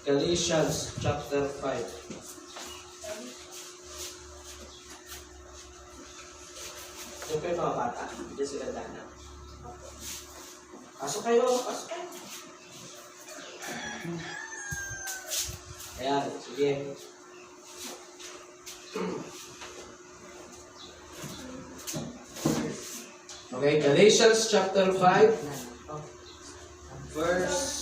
Galatians chapter 5. Yung kayo mga bata, hindi sila dana. Pasok kayo, pasok kayo. Ayan, sige. Okay, Galatians chapter 5, verse...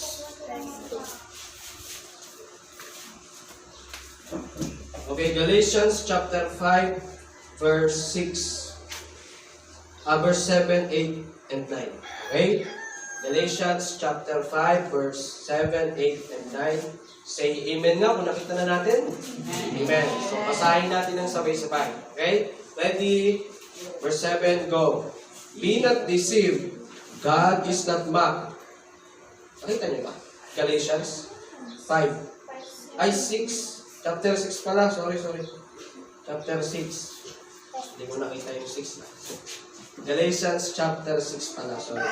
Okay, Galatians chapter 5, verse 6, verse 7, 8, and 9. Okay? Galatians chapter 5, verse 7, 8, and 9. Say amen nga kung nakita na natin. Amen. So, basahin natin ng sabay-sabay. Okay? Ready? Verse 7, go. Be not deceived. God is not mocked. Nakita niyo ba? Galatians 5. Ay, 6. Chapter 6 pala. Sorry. Chapter 6. Hindi ko nakita yung 6 na. Galatians chapter 6 pala. Sorry.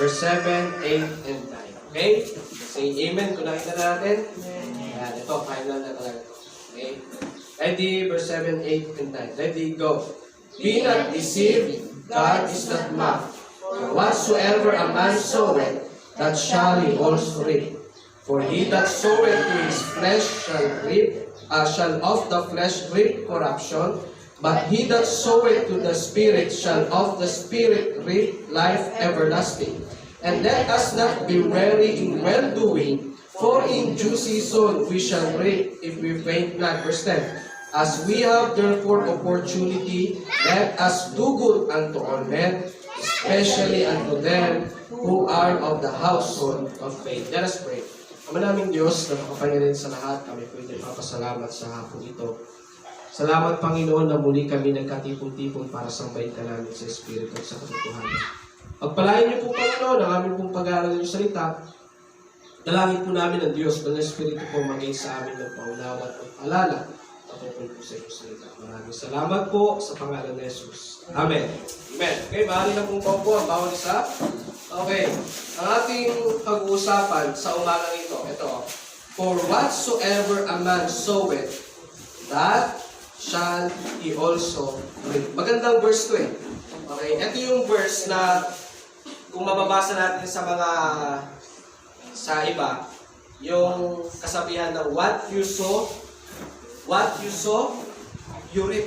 Verse 7, 8, and 9. Okay? Say amen kung nakita na natin. Ayan. Ito, final na talaga ito. Okay? Ready? Verse 7, 8, and 9. Ready? Go. Be not deceived. God is not mocked. For whatsoever a man soweth, that shall he also reap. For he that soweth to his flesh shall of the flesh reap corruption, but he that soweth to the Spirit shall of the Spirit reap life everlasting. And let us not be weary in well-doing, for in due season we shall reap if we faint not. Verse 10. As we have therefore opportunity, let us do good unto all men, especially unto them who are of the household of faith. Let us pray. Ama naming Diyos, na makapangyarihan sa lahat, kami po ito'y papasalamat sa hapon ito. Salamat, Panginoon, na muli kami nagkatipon-tipon para sambahin ka namin sa Espiritu at sa katotohanan. Pagpalain niyo po, Panginoon, ang aming pong pag-aaral ng salita. Dalangin po namin ang Diyos na Espiritu po maging sa amin ng paunawa at pag-alala. Patungkol po sa iyong salita. Maraming salamat po sa pangalan ni Jesus. Amen. Amen. Okay, maaari na pong paupo ang bawat isa. Okay, ang ating pag-uusapan sa umagang ito. For whatsoever a man soweth, that shall he also reap. Magandang verse to eh. Okay, ito yung verse na kung mababasa natin sa iba, yung kasabihan ng what you sow, you reap.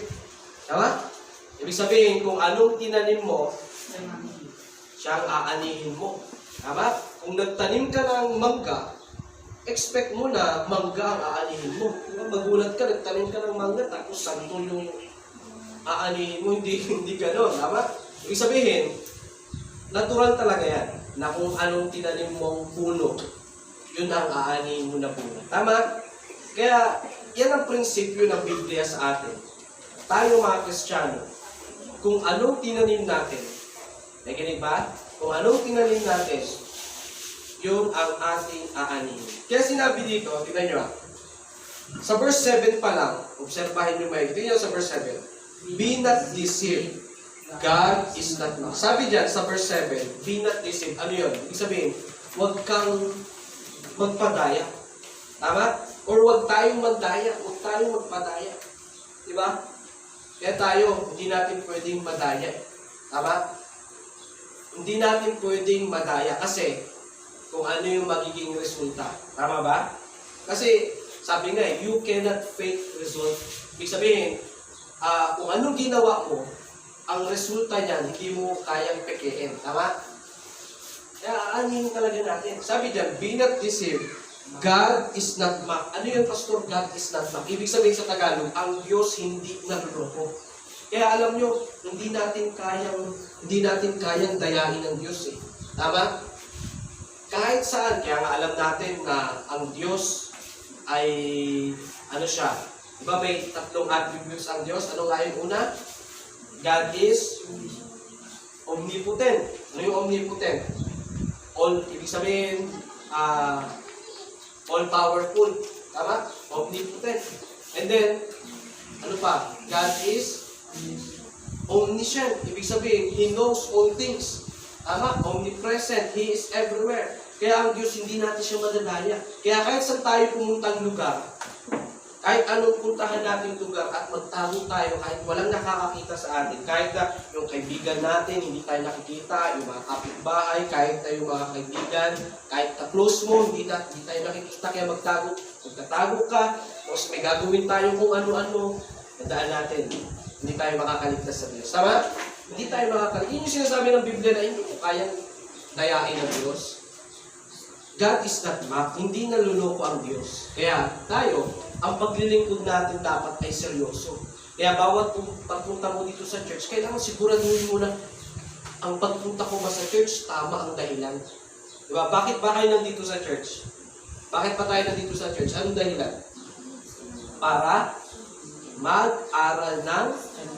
Tama? Ibig sabihin, kung anong tinanim mo, siyang aanihin mo. Tama? Kung nagtanim ka ng mangga, expect mo na mangga ang aanihin mo. Diba? Magulat ka, nagtanim ka ng mangga, tapos santo yung aanihin mo, hindi gano'n. Tama? Ibig sabihin, natural talaga yan, na kung anong tinanim mong puno, yun ang aanihin mo na puno. Tama? Kaya, yan ang prinsipyo ng Biblia sa atin. Tayo mga Kristiyano, kung anong tinanim natin, nakinig ba? Kung anong tinanim natin, yun ang ating aanihin. Kaya sinabi dito, tingnan nyo sa verse 7 pa lang, obserbahin nyo may, tingnan nyo sa verse 7, be not deceived, God is not mocked. Sabi dyan sa verse 7, be not deceived. Ano yun? Ibig sabihin, huwag kang magpadaya. Tama? Or huwag tayong mandaya, huwag tayong magpadaya. Diba? Kaya tayo, hindi natin pwedeng madaya. Tama? Hindi natin pwedeng madaya kasi kung ano yung magiging resulta. Tama ba? Kasi sabi nga you cannot fake result. Ibig sabihin, kung anong ginawa mo, ang resulta niyan, hindi mo kayang pekein. Tama? Kaya aanihin talaga natin. Sabi dyan, be not deceived. God is not mocked. Ano yung pastor? God is not mocked. Ibig sabihin sa Tagalog, ang Diyos hindi naluloko. Kaya alam nyo, hindi natin kayang dayain ng Diyos eh. Tama? Kahit saan, kaya nga alam natin na ang Diyos ay, ano siya? Diba may tatlong attributes ang Diyos? Ano nga yung una? God is omnipotent. Ano yung omnipotent? Ibig sabihin, all-powerful. Tama? Omnipotent. And then, ano pa? God is omniscient. Ibig sabihin, He knows all things. Tama? Omnipresent. He is everywhere. Kaya ang Diyos, hindi natin siya madadaya. Kaya kahit saan tayo pumuntang lugar, kahit anong puntahan natin lugar at magtago tayo, kahit walang nakakakita sa atin, kahit na yung kaibigan natin, hindi tayo nakikita, yung mga kapitbahay, kahit na yung mga kaibigan, kahit na close mo, hindi tayo nakikita, kaya magtatago ka, tapos may gagawin tayo kung ano-ano, tandaan natin, hindi tayo makakaligtas sa Diyos. Tama? Hindi tayo makakaligtas. Yun yung sinasabi ng Biblia na hindi ko kayang dayain ng Diyos. God is not mocked. Hindi naluloko ang Diyos. Kaya tayo, ang paglilingkod natin dapat ay seryoso. Kaya bawat pagpunta mo dito sa church, kailangan siguraduhin mo na ang pagpunta ko ba sa church, tama ang dahilan. Diba? Bakit ba kayo nandito sa church? Bakit pa tayo nandito sa church? Anong dahilan? Para mag-aral ng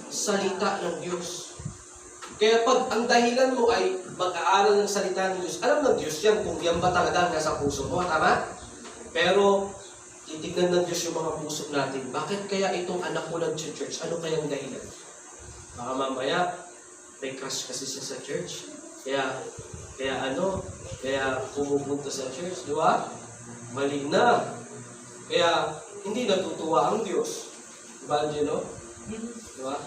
salita ng Diyos. Kaya pag ang dahilan mo ay mag-aaral ng salita ng Diyos, alam ng Diyos yan kung yan ba talaga nasa puso mo, tama? Pero, titignan ng Diyos yung mga puso natin. Bakit kaya itong anak ko nag-church? Ano kayang dahilan? Baka mamaya, may crush kasi siya sa church. Kaya pumupunta sa church, di ba? Mali na. Kaya, hindi natutuwa ang Diyos. Diba, Angelo? Di ba?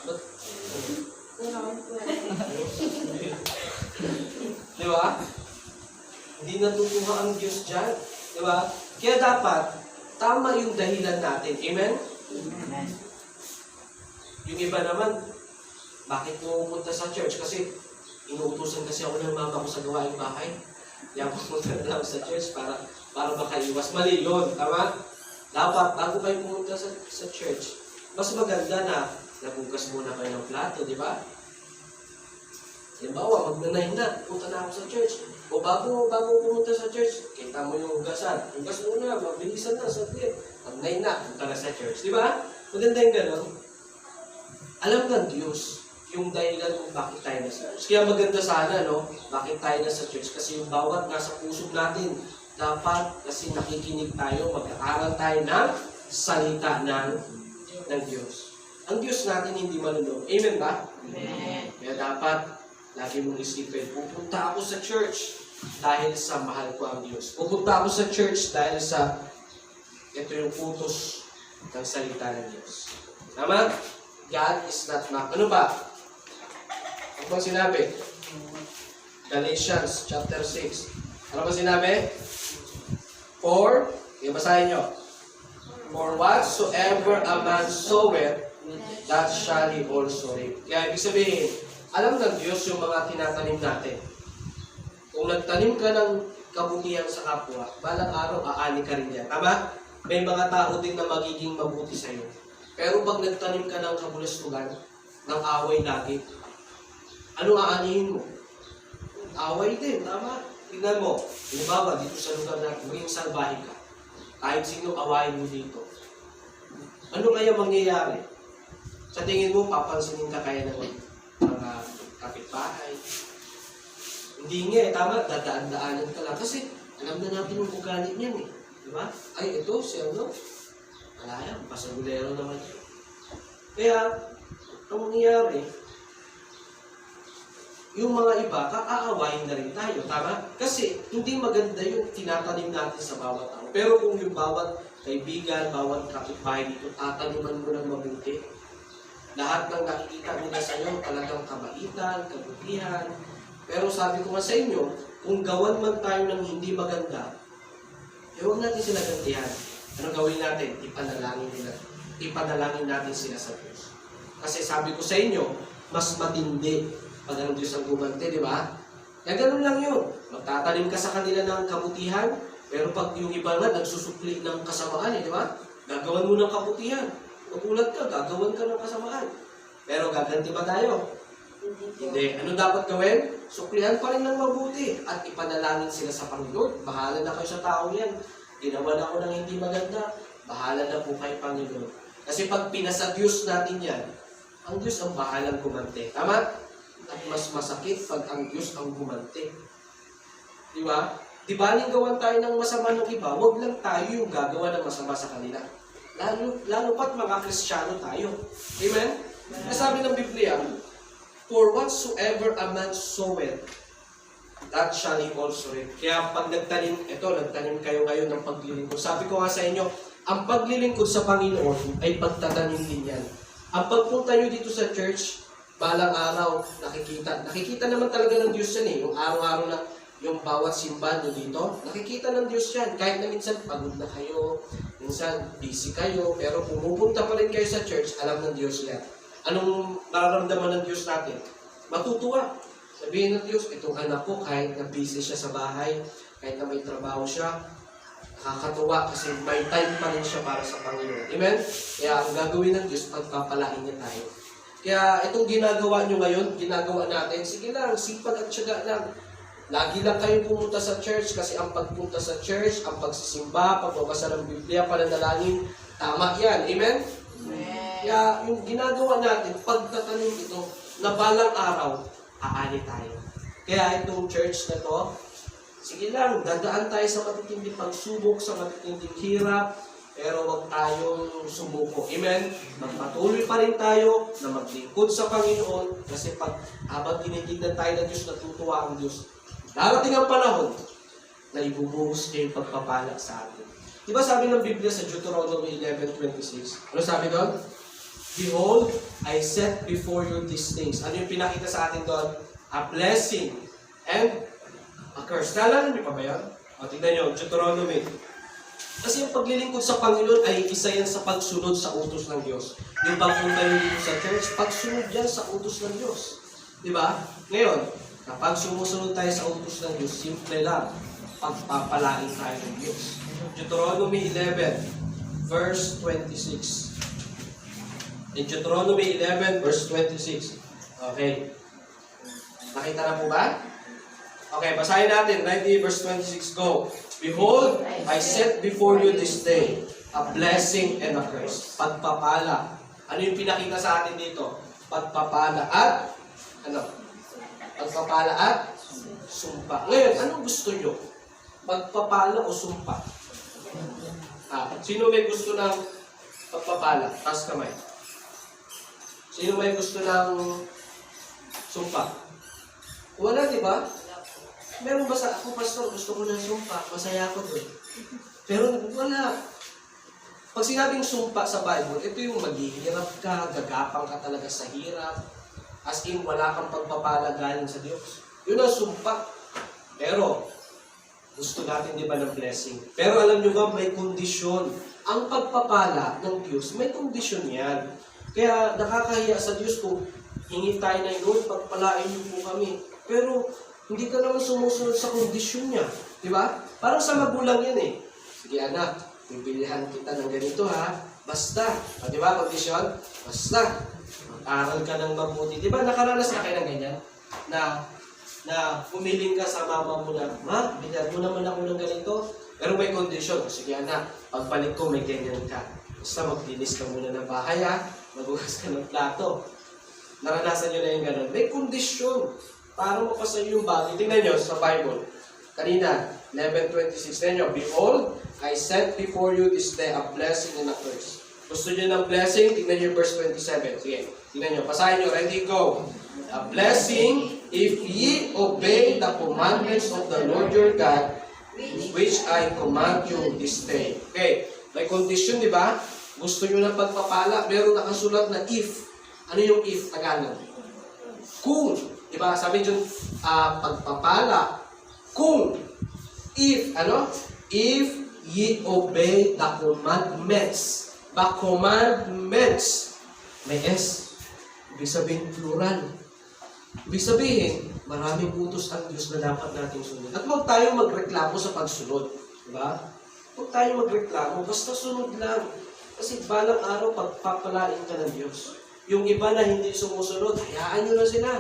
Di ba? Hindi natutuwa ang Diyos dyan. Di ba? Kaya dapat, tama yung dahilan natin. Amen? Amen. Yung iba naman, bakit pumunta sa church? Kasi inuutusan kasi ako ng mama ko sa gawaing bahay. Kaya pumunta na lang sa church para makaiwas. Mali yun. Tama? Dapat, bago kayo pumunta sa church, mas maganda na nabugas muna kayo ng plato, di ba? Halimbawa, magnanay na, punta na ako sa church. O bago pumunta sa church, kita mo yung hugasan. Hugas muna, mabilisan na, saglit. Magnay na, punta na sa church. Di ba? Maganda yung gano'n. Alam ng Diyos yung dahilan kung bakit tayo nasa church. Kaya maganda sana, no? Bakit tayo nasa church? Kasi yung bawat nasa puso natin, dapat kasi nakikinig tayo, mag-aaral tayo ng salita ng Diyos. Ang Diyos natin hindi maluloko. Amen ba? Amen. Kaya dapat, lagi mong isipin, pupunta ako sa church dahil sa mahal ko ang Diyos. Pupunta ako sa church dahil sa ito yung utos ng salita ng Diyos. Tama? God is not mocked. Ano ba? Ano bang sinabi? Galatians chapter 6. Ano ba sinabi? For, basahin nyo. For whatsoever a man soweth, that shall he also reap. Kaya ibig sabihin, alam ng Diyos yung mga tinatanim natin. Kung nagtanim ka ng kabutihan sa kapwa, balang araw, aani ka rin yan. Tama? May mga tao din na magiging mabuti sa iyo. Pero pag nagtanim ka ng kabulastugan, ng away lagi, ano aanihin mo? Away din, tama? Tingnan mo, halimbawa dito sa lugar natin, maging salbahe ka. Kahit sino awayin mo dito. Ano kaya mangyayari? Sa tingin mo, papansinin ka kaya ng mga kapitbahay? Hindi nga tama, dadaan-daanan ka lang. Kasi alam na natin yung ugali niyan eh. Di ba? Ay, ito, si ano? Malaya, pasagulero naman yun. Kaya, ang mangyayari, yung mga iba, kakaawain na rin tayo, tama? Kasi hindi maganda yung tinatanim natin sa bawat tao. Pero kung yung bawat kaibigan, bawat kapitbahay dito, tataniman mo ng mabuti. Lahat ng nakikita nila sa iyo, talagang kabaitan, kabutihan. Pero sabi ko nga sa inyo, kung gawan man tayo ng hindi maganda, huwag natin sila gantihan. Ano gawin natin? Ipanalangin natin sila sa Diyos. Kasi sabi ko sa inyo, mas matindi pag ang Diyos ang gumante, di ba? Kaya ganun lang yun. Magtatanim ka sa kanila ng kabutihan, pero pag yung iba nga nagsusupli ng kasamaan, di ba? Gagawan mo ng kabutihan. Magulat ka, gagawan ka ng kasamaan. Pero gaganti ba tayo? Hindi. Ano dapat gawin? Suklihan pa rin ng mabuti at ipanalangin sila sa Panginoon. Bahala na kayo sa tao yan. Ginawan ako ng hindi maganda. Bahala na po kay Panginoon. Kasi pag pinasa-Diyos natin yan, ang Diyos ang bahalang gumante. Tama? At mas masakit pag ang Diyos ang gumante. Di ba? Di ba gawan tayo ng masama ng iba, huwag lang tayo yung gagawa ng masama sa kanila. Lalo pat mga Kristiyano tayo. Amen? Nasabi ng Biblia, for whatsoever a man soweth, that shall he also reap. Kaya pag nagtanim kayo ngayon ng paglilingkod. Sabi ko nga sa inyo, ang paglilingkod sa Panginoon ay pagtatanim din yan. Ang pagpunta nyo dito sa church, balang araw, nakikita naman talaga ng Diyos yan eh. Yung araw-araw na, yung bawat simbahan nyo dito, nakikita ng Diyos yan. Kahit na minsan pagod na kayo, minsan busy kayo, pero pumupunta pa rin kayo sa church, alam ng Diyos yan. Anong nararamdaman ng Diyos natin? Matutuwa. Sabihin ng Diyos, itong anak ko, kahit na busy siya sa bahay, kahit na may trabaho siya, nakakatuwa kasi may time pa rin siya para sa Panginoon. Amen? Kaya ang gagawin ng Diyos, pagpapalain niya tayo. Kaya itong ginagawa nyo ngayon, ginagawa natin, sige lang, sipag at syaga lang. Lagi lang kayo pumunta sa church kasi ang pagpunta sa church, ang pagsisimba, pagbabasa ng Biblia, pananalangin, tama yan. Amen? Kaya yung ginagawa natin, pagtatanim ito, na balang araw, aani tayo. Kaya itong church na to, sige lang, dadaan tayo sa matitinding pagsubok, sa matitinding hirap, pero huwag tayong sumuko. Amen? Magpatuloy pa rin tayo na maglingkod sa Panginoon kasi habang tinitignan tayo ng Diyos, natutuwa ang Diyos. Darating ang panahon na ibubuhos niya yung pagpapala sa atin. Diba sabi ng Biblia sa Deuteronomy 11:26? Ano sabi doon? Behold, I set before you these things. Ano yung pinakita sa atin doon? A blessing and a curse. Naalala niyo pa ba yan? O, tignan nyo, Deuteronomy. Kasi yung paglilingkod sa Panginoon ay isa yan sa pagsunod sa utos ng Diyos. Yung pagpunta nyo dito sa church, pagsunod yan sa utos ng Diyos. Diba? Ngayon, kapag sumusunod tayo sa utos ng Diyos, simple lang, pagpapalain tayo ng Diyos. Deuteronomy 11, verse 26. In Deuteronomy 11, verse 26. Okay. Nakita na po ba? Okay, basahin natin. 90 verse 26, go. Behold, I set before you this day a blessing and a curse. Pagpapala. Ano yung pinakita sa atin dito? Pagpapala at ano? Pagpapala at sumpa. Ngayon, anong gusto nyo? Pagpapala o sumpa? Sino may gusto ng pagpapala? Taas kamay. Sino may gusto ng sumpa? Wala, di ba? Meron ba sa ako, pastor, gusto ko ng sumpa, masaya ako doon. Pero wala. Pag sinabing sumpa sa Bible, ito yung maghihirap ka, gagapang ka talaga sa hirap, as in wala kang pagpapala galing sa Diyos. Yun ang sumpa. Pero, gusto natin di ba ng blessing? Pero alam nyo ba, may kondisyon. Ang pagpapala ng Diyos, may kondisyon yan. Kaya nakakahiya sa Diyos kung hingi tayo na Lord, pagpalain niyo po kami. Pero hindi ka naman sumusunod sa kondisyon niya. Di ba? Parang sa magulang yan eh. Sige anak, bibilihan kita ng ganito ha. Basta. Di ba kondisyon? Basta. Mag-aral ka ng mabuti. Di ba nakaranas na kayo ng ganyan? Na pumiling ka sa mama mo na, ma, bilhan mo naman ako ng ganito. Pero may kondisyon. Sige anak, pagbalik ko may ganyan ka. Basta maglinis ka muna ng bahay ha. Maghugas ka ng plato. Naranasan nyo na yung gano'n. May kondisyon para mapasa yung bagay. Tingnan nyo sa Bible. Kanina, 11:26. Tingnan nyo, behold, I set before you this day a blessing and a curse. Gusto nyo ng blessing? Tingnan nyo verse 27. Sige, tingnan nyo. Pasahin nyo. Ready, go. A blessing if ye obey the commandments of the Lord your God, which I command you this day. Okay. May condition, di ba? Gusto nyo ng pagpapala, pero nakasulat na if. Ano yung if? Tagalog. Kung. Di ba? Sabi dyan, pagpapala. Kung. If. Ano? If ye obey the commandments. The commandments. May S. Ibig sabihin, plural. Ibig sabihin, maraming utos ang Diyos na dapat nating sunod. At huwag tayong magreklamo sa pagsunod. Di ba? Huwag tayong magreklamo. Basta sunod lang. Kasi balang araw, pagpapalain ka ng Diyos. Yung iba na hindi sumusunod, hayaan nyo na sila.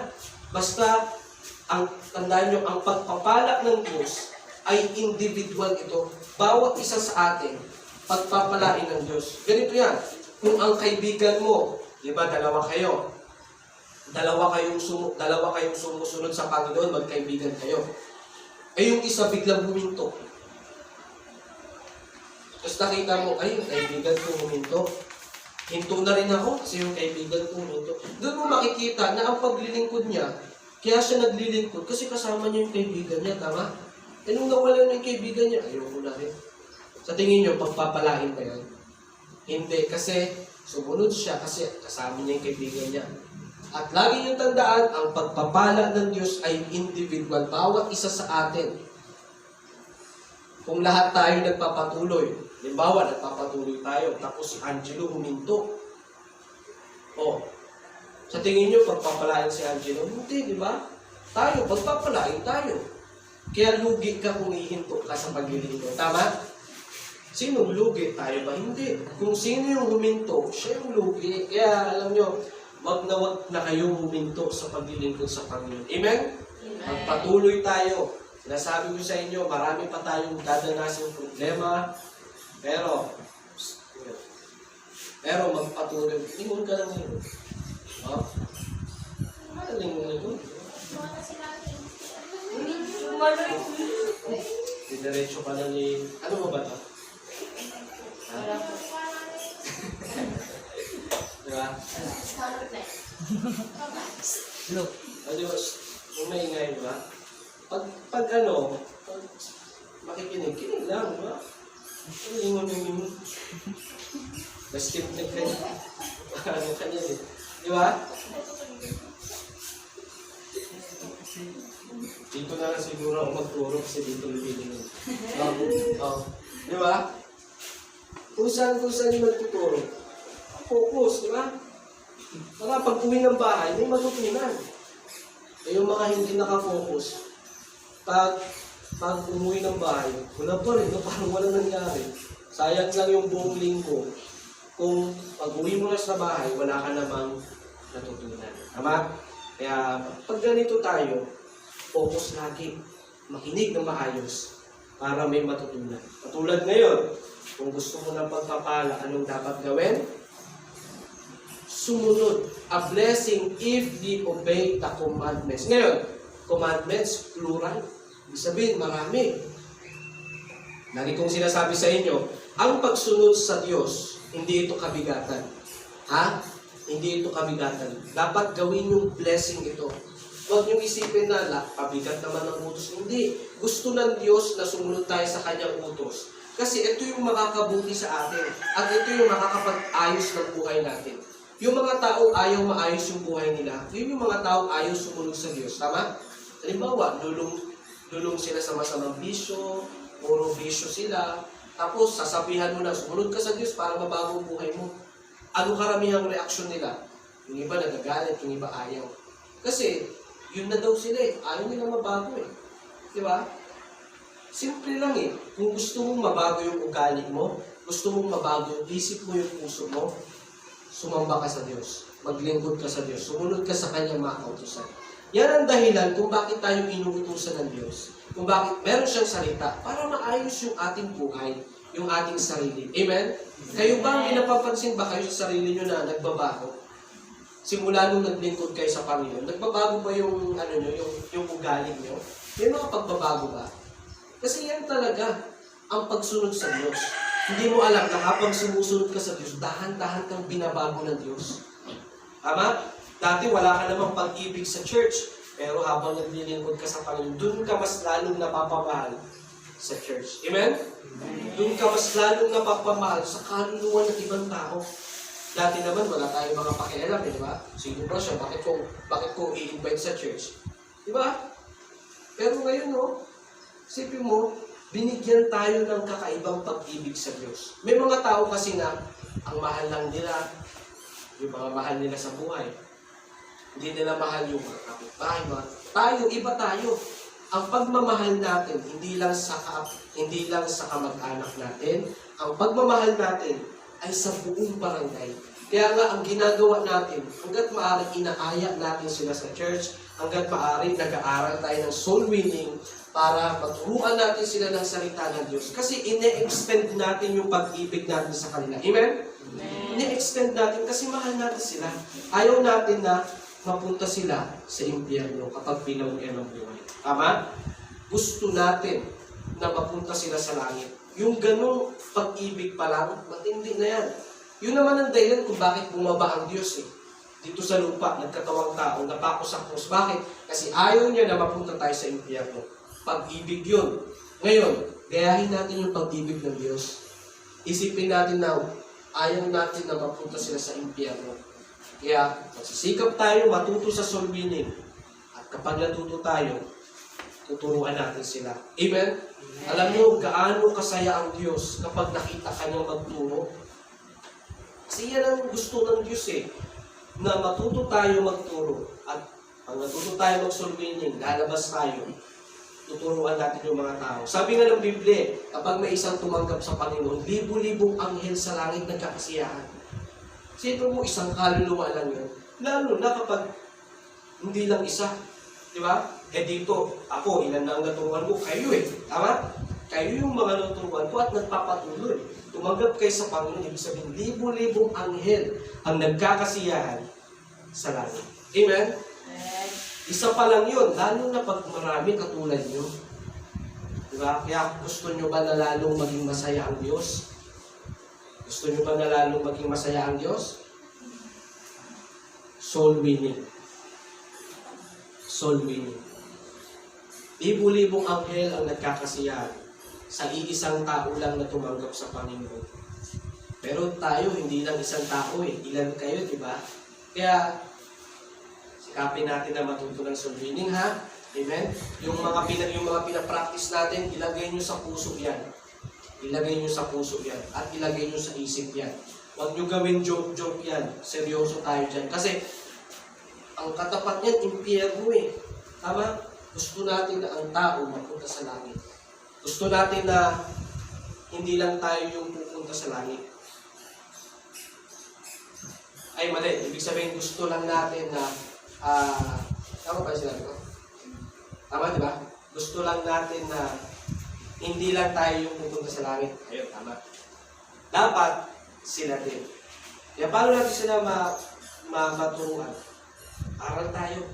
Basta, tandaan nyo, ang pagpapala ng Diyos ay individual ito. Bawat isa sa atin, pagpapalain ng Diyos. Ganito yan. Kung ang kaibigan mo, di ba, dalawa kayo. Dalawa kayong sumusunod sa Panginoon, magkaibigan kayo. Eh yung isa biglang huminto. Tapos nakita mo, ay, yung kaibigan ko huminto. Hinto na rin ako kasi yung kaibigan ko huminto. Doon mo makikita na ang paglilingkod niya Kaya siya naglilingkod kasi kasama niya yung kaibigan niya, tama? Eh nung nawala na yung kaibigan niya, ayoko na rin. Sa tingin niyo, pagpapalain ba yan? Hindi, kasi sumunod siya kasi kasama niya yung kaibigan niya. At lagi niyong tandaan, ang pagpapala ng Diyos ay individual. Bawat isa sa atin. Kung lahat tayo nagpapatuloy, halimbawa, nagpapatuloy tayo, tapos si Angelo huminto. O, sa tingin niyo, pagpapalain si Angelo? Hindi, di ba? Tayo, pagpapalain tayo. Kaya lugi ka kung ihinto ka sa paglilingkod. Tama? Sinong lugi? Tayo ba? Hindi. Kung sino yung huminto, siya yung lugi. Kaya alam nyo, wag na kayong huminto sa paglilingkod sa Panginoon. Amen? Magpatuloy tayo. Sinasabi ko sa inyo, marami pa tayong dadanasing problema. Pero magpatuloy. Lingon ka lang yun. Oh? Lingon yun. Diretso ka na ni... Ano mo ba ito? Diba? Look. Adios. Kung maingay, diba? Pag makikinig, kinig lang, diba? Lingon yung Bastip na kanya. Ano kanya eh. Diba? Dito na lang siguro ako magturo kasi dito lumilingin. Di ba? Kung saan yung magtuturo? Focus, di ba? Para pag uwi ng bahay, may matutunan. Eh yung mga hindi nakafocus, pag umuwi ng bahay, wala pa rin, parang wala nangyari. Sayang lang yung buong linggo. Kung pag uwi mo na sa bahay, wala ka namang natutunan. Tama? Kaya pag ganito tayo, focus lagi. Makinig ng maayos para may matutunan. Katulad ngayon, kung gusto mo ng pagpapala, anong dapat gawin? Sumunod. A blessing if we obey the commandments. Ngayon, commandments, plural. Ibig sabihin, marami. Lagi kong sinasabi sa inyo, ang pagsunod sa Diyos, hindi ito kabigatan. Ha? Hindi ito kabigatan. Dapat gawin yung blessing ito. Huwag niyong isipin na, pabigat naman ang utos. Hindi. Gusto ng Diyos na sumunod tayo sa kanyang utos. Kasi ito yung makakabuti sa atin. At ito yung makakapag-ayos ng buhay natin. Yung mga taong ayaw maayos yung buhay nila, yun yung mga taong ayaw sumunod sa Diyos. Tama? Halimbawa, lulong sila sa masamang bisyo, puro bisyo sila, tapos sasabihan mo na, sumunod ka sa Diyos para mabago ang buhay mo. Ano karamihang reaksyon nila? Yung iba nagagalit, yung iba ayaw. Kasi, yun na daw sila eh. Ayaw nila mabago eh. Di ba? Simple lang eh. Kung gusto mong mabago yung ugali mo, gusto mong mabago yung isip mo, yung puso mo, sumamba ka sa Diyos. Maglingkod ka sa Diyos. Sumunod ka sa Kanyang mga kautusan. Yan ang dahilan kung bakit tayo inuutusan ng Diyos. Kung bakit meron siyang salita para maayos yung ating buhay, yung ating sarili. Amen? Kayo ba, may napapansin ba kayo sa sarili nyo na nagbabago? Simula nung naglingkod kayo sa Panginoon, nagbabago ba yung, yung ugali nyo? May mga pagbabago ba? Kasi yan talaga ang pagsunod sa Diyos. Hindi mo alam na kapag sumusunod ka sa Diyos, dahan-dahan kang binabago ng Diyos. Tama? Dati wala ka namang pag-ibig sa church, pero habang naglilingkod ka sa Panginoon, doon ka mas lalong napapamahal sa church. Amen? Doon ka mas lalong napapamahal sa kaluluwa ng ibang tao. Dati naman, wala tayong mga pakialam, di ba? Sino ba siya? Bakit ko i-invite sa church? Di ba? Pero ngayon, isipin mo, binigyan tayo ng kakaibang pag-ibig sa Diyos. May mga tao kasi na, ang mahal lang nila, yung mga mahal nila sa buhay. Hindi nila mahal yung mga kapitbahay. Tayo, iba tayo. Ang pagmamahal natin, hindi lang sa kamag-anak natin. Ang pagmamahal natin ay sa buong barangay. Kaya nga, ang ginagawa natin, hanggat maaari inaaya natin sila sa church, hanggat maaari nag-aaral tayo ng soul winning para maturuan natin sila ng salita ng Diyos. Kasi ine-extend natin yung pag-ibig natin sa kanila. Amen? Ine-extend natin kasi mahal natin sila. Ayaw natin na mapunta sila sa impyerno kapag pinauwian ng buhay. Tama? Gusto natin na mapunta sila sa langit. Yung ganong pag-ibig pa lang, matindi na yan. Yun naman ang dahilan kung bakit bumaba ang Diyos eh. dito sa lupa, nagkatawang tao, napako sa krus. Bakit? Kasi ayaw niya na mapunta tayo sa impyerno. Pag-ibig yun. Ngayon, gayahin natin yung pag-ibig ng Diyos. Isipin natin na ayaw natin na mapunta sila sa impyerno. Kaya, magsisikap tayo matuto sa soul winning. At kapag natuto tayo, tuturuan natin sila. Amen? Alam niyo, gaano kasaya ang Diyos kapag nakita ka niyang magturo. Kasi yan ang gusto ng Diyos na matuto tayo magturo. At pag natuto tayo mag-soul winning, lalabas tayo. Tuturuan natin yung mga tao. Sabi nga ng Biblia, kapag may isang tumanggap sa Panginoon, libo-libong anghel sa langit nagkakasiyahan. Sino mo isang kaluluwa lang yun? Lalo na kapag hindi lang isa. Di ba? Dito, ako, ilan na ang naturuan ko? Kayo Tama? Kayo yung mga naturuan ko at nagpapatuloy. Tumanggap kayo sa Panginoon, ibig sabihin, libo-libong anghel ang nagkakasiyahan sa langit. Amen? Isa pa lang yun, lalo na pag marami katulad nyo. Diba? Kaya gusto nyo ba na lalong maging masaya ang Diyos? Gusto nyo ba na lalong maging masaya ang Diyos? Soul winning. Soul winning. Libo-libong anghel ang nagkakasiyahan sa iisang tao lang na tumanggap sa Panginoon. Pero tayo, hindi lang isang tao Ilan kayo, diba? Kaya, sikapin natin na matuto ng soul winning, ha? Amen? Yung mga pinapractice natin, ilagay nyo sa puso yan. Ilagay nyo sa puso yan. At ilagay nyo sa isip yan. Huwag nyo gawin joke-joke yan. Seryoso tayo dyan. Kasi, ang katapat niyan, impyerno Tama? Gusto natin na ang tao mapunta sa langit. Gusto natin na hindi lang tayo yung pupunta sa langit. Ay, mali. Ibig sabihin, gusto lang natin na tama ba sila ko? Tama, di ba? Gusto lang natin na hindi lang tayo yung pupunta sa langit. Ayun, tama. Dapat sila din. Kaya paano natin sila maturuan? Aral tayo.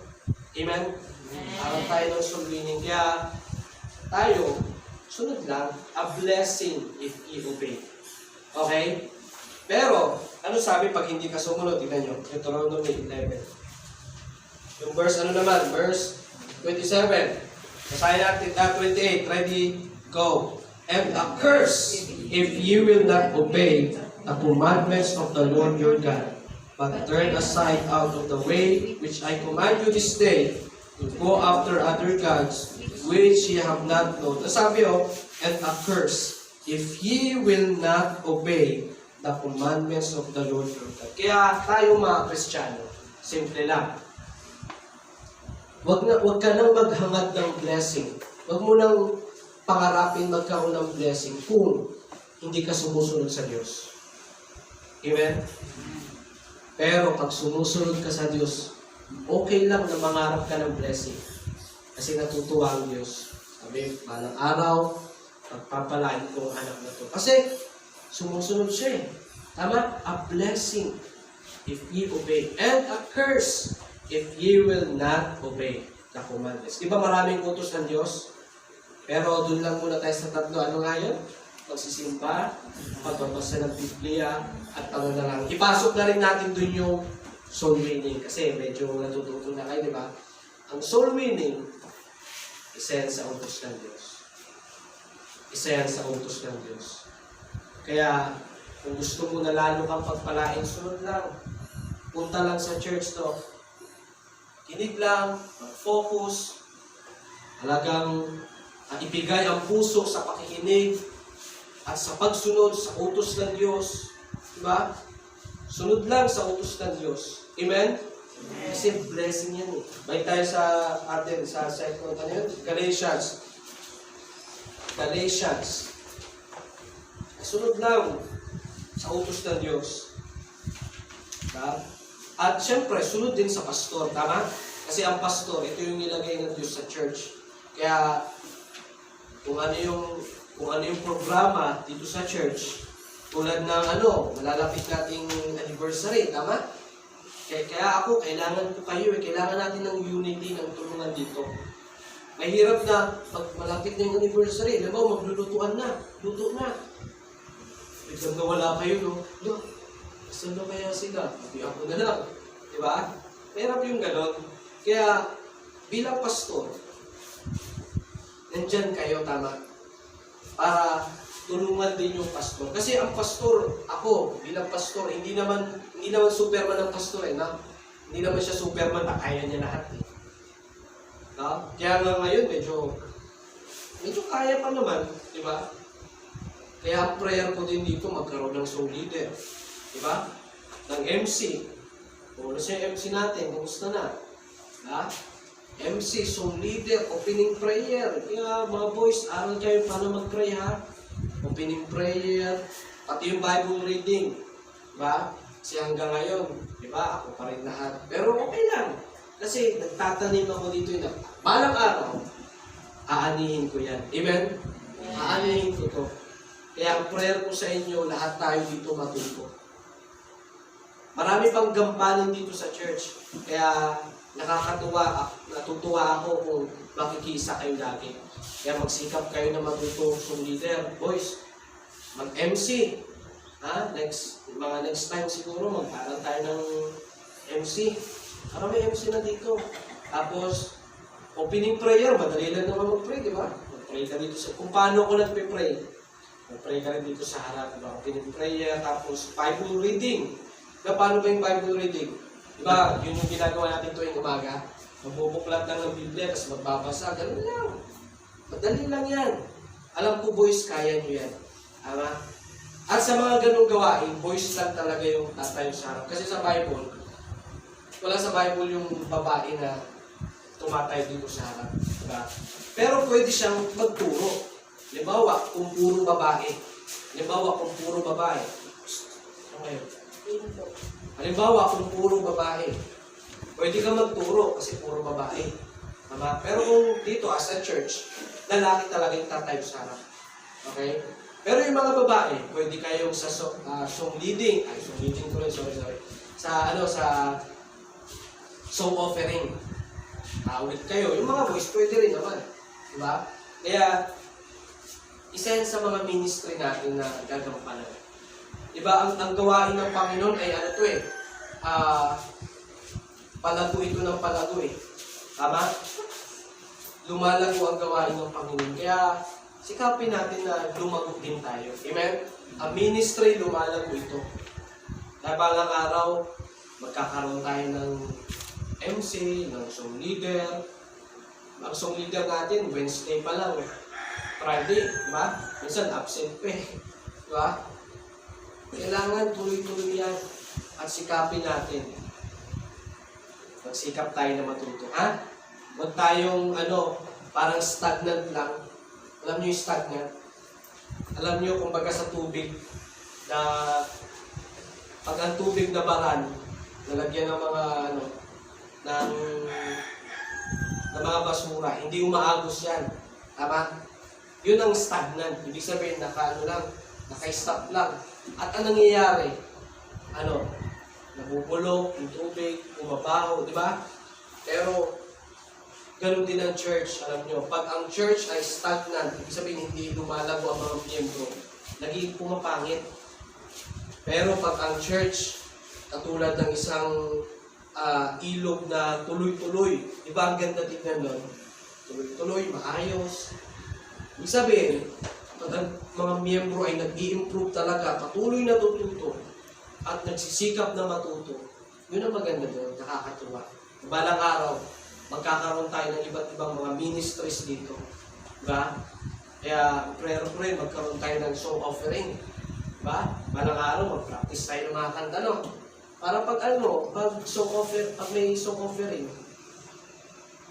Amen? Aral tayo ng soul winning. Kaya tayo, sunod lang, a blessing if you obey. Okay? Pero, ano sabi pag hindi ka sumunod? Tignan nyo. Deuteronomy 11. Yung verse verse 27. Basahin natin, 28. Ready? Go. And a curse if you will not obey the commandments of the Lord your God, but turn aside out of the way which I command you this day, to go after other gods, which ye have not known. Sabi and a curse if ye will not obey the commandments of the Lord your God. Kaya tayo mga Kristiyano, simple lang. Wag ka nang maghangad ng blessing. Wag mo nang pangarapin magkaroon ng blessing kung hindi ka sumusunod sa Diyos. Amen? Pero pag sumusunod ka sa Diyos, okay lang na mangarap ka ng blessing. Kasi natutuwa ang Diyos. Sabi, malang araw, pagpapalain ko ang anak na to. Kasi, sumusunod siya Tama? A blessing if ye obey. And a curse if ye will not obey the commandments. Di ba maraming utos ng Diyos? Pero doon lang muna tayo sa tatlo. Ano nga yun? Pagsisimba, pagbabasa ng Biblia, at pananalangin. Ipasok na rin natin doon yung soul winning. Kasi medyo natututo na kayo, di ba? Ang soul winning, isa yan sa utos ng Diyos. Isa yan sa utos ng Diyos. Kaya, kung gusto mo na lalo kang pagpalain, sunod lang. Punta lang sa church to. Kinig lang, mag-focus, talagang ibigay ang puso sa pakikinig at sa pagsunod sa utos ng Diyos. Diba? Sunod lang sa utos ng Diyos. Amen? Kasi blessing yan Balik tayo sa atin, sa second, Galatians. Sunod lang sa utos ng Diyos. Diba? At syempre, sunod din sa pastor, tama? Kasi ang pastor, ito yung nilagay ng Diyos sa church. Kaya, kung ano yung programa dito sa church, tulad ng malalapit nating anniversary, tama? Kaya ako, kailangan ko kayo, kailangan natin ng unity, ng tulungan dito. Mahirap na, pag malapit na yung anniversary, alam mo, maglulutuan na, luto na. Biglang nawala kayo, no? Saan na kaya sila? Pati ako na lang. Di ba? Mahirap yung ganon. Kaya, bilang pastor, nandyan kayo, tama? Para tulungan din yung pastor. Kasi ang pastor, ako, bilang pastor, hindi naman Superman ang pastor na. Hindi naman siya Superman na kaya niya lahat eh. No? Kaya nga ngayon, medyo kaya pa naman, di ba? Kaya ang prayer ko din dito, magkaroon ng song leader. Di ba? Ng MC. Kung ano siya yung MC natin, kumusta na? Ha? MC, song leader, opening prayer. Kaya mga boys, aral kayo paano mag-pray ha? Opening prayer, pati yung Bible reading. Diba? Kasi hanggang ngayon, diba, ako pa rin lahat. Pero okay lang. Kasi nagtatanim ako dito yun. Balang araw, aanihin ko yan. Amen? Aanihin ko to. Kaya ang prayer ko sa inyo, lahat tayo dito matuto. Marami pang gampanin dito sa church. Kaya natutuwa ako kung makikisa kayo lagi. Kaya magsikap kayo na matuto sa leader. Boys, mag-MC. Mga next time siguro, mag-aral tayo ng MC. Para may MC na dito. Tapos, opening prayer, madali lang naman mag-pray, di ba? Mag-pray ka dito kung paano ako nagpe-pray. Mag-pray ka rin dito sa harap, di ba? Opening prayer, tapos Bible reading. Diba, paano ba yung Bible reading? Di ba, yun yung ginagawa natin tuwing umaga. Magbubuklat lang ng Biblia, tapos magbabasa. Ganun lang. Madali lang yan. Alam ko, boys, kaya nyo yan. Tama? At sa mga ganung gawain, boys lang talaga yung tatayo sa harap. Kasi sa Bible, wala sa Bible yung babae na tumatayo dito sa harap. Diba? Pero pwede siyang magturo. Halimbawa, kung puro babae. Halimbawa, kung puro babae. Pwede ka magturo kasi puro babae. Tama? Pero kung dito, as a church, lalaki talaga yung tatayo sa harap. Okay? Pero yung mga babae, pwede kayong sa song leading. Song leading ko rin, sorry. Sa song offering. Awit kayo. Yung mga boys, pwede rin naman. Diba? Kaya, isa yan sa mga ministry natin na gagampanan. Diba, ang gawain ng Panginoon ay ano to palago ito ng palago eh. Tama? Lumalago ang gawain ng Panginoon. Kaya, sikapin natin na lumago din tayo. Amen? Ang ministry, lumalago ito. Dahil balang araw, magkakaroon tayo ng MC, ng song leader. Ang song leader natin, Wednesday pa lang. Friday, diba? Minsan absent pa eh. Diba? Kailangan tuloy-tuloy yan at sikapin natin. Magsikap tayo na matuto. Ha? Huwag tayong parang stagnant lang. Alam niyo yung stagnant? Alam niyo kumbaga sa tubig na pag ang tubig na baran, nalagyan ng mga ng mga basura, hindi umaagos yan. Tama? Yun ang stagnant. Ibig sabihin, naka-stop lang. At anong nangyayari? Nabubulok, yung tubig, bumabaho, di ba? Pero, ganun din ang church, alam nyo. Pag ang church ay stagnant, ibig sabihin, hindi lumalago ang mga miyembro, naging pumapangit. Pero pag ang church, katulad ng isang ilog na tuloy-tuloy, di ba ang ganda tignan nun? Tuloy-tuloy, maayos. Ibig sabihin, pag ang mga miyembro ay nag-i-improve talaga, patuloy na tututo, at nagsisikap na matuto, yun ang maganda doon, nakakatuwa. Balang araw, magkakaroon tayo ng iba't ibang mga ministries dito. Diba? Kaya, prayer ko rin, magkaroon tayo ng song offering. Diba? Balang araw, mag-practice tayo ng mga kanta, no? Para pag may song offering,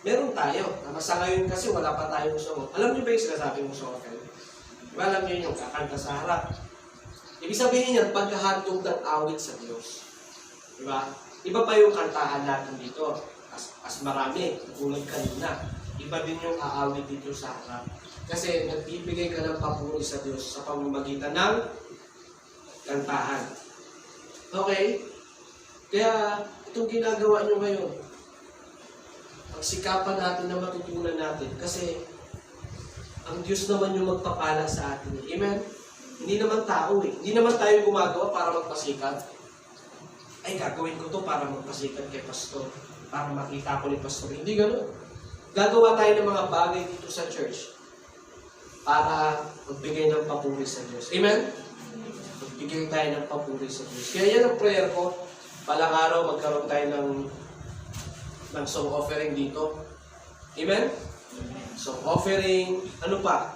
meron tayo. Sa ngayon kasi wala pa tayong song. Alam niyo ba yung sinasabi mong song offering? Diba alam niyo yung kakanta sa harap? Ibig sabihin yan, pagkahandog ng awit sa Diyos. Diba? Iba pa yung kantahan natin dito. As marami, tulad kanina. Iba din yung aawit dito sa harap. Kasi nagbibigay ka ng papuri sa Diyos sa pamamagitan ng kantahan. Okay? Kaya, itong ginagawa nyo ngayon, pagsikapan natin na matutunan natin. Kasi, ang Diyos naman yung magpapala sa atin. Amen? Hindi naman tao eh. Hindi naman tayo gumagawa para magpasikat. ay gagawin ko to para magpasikat kay pastor, para makita ko ni pastor. Hindi gano'n. Gagawa tayo ng mga bagay dito sa church para magbigay ng papuri sa Diyos. Amen? Magbigay tayo ng papuri sa Diyos. Kaya yan ang prayer ko. Palang araw magkaroon tayo ng song offering dito. Amen? Song offering, ano pa?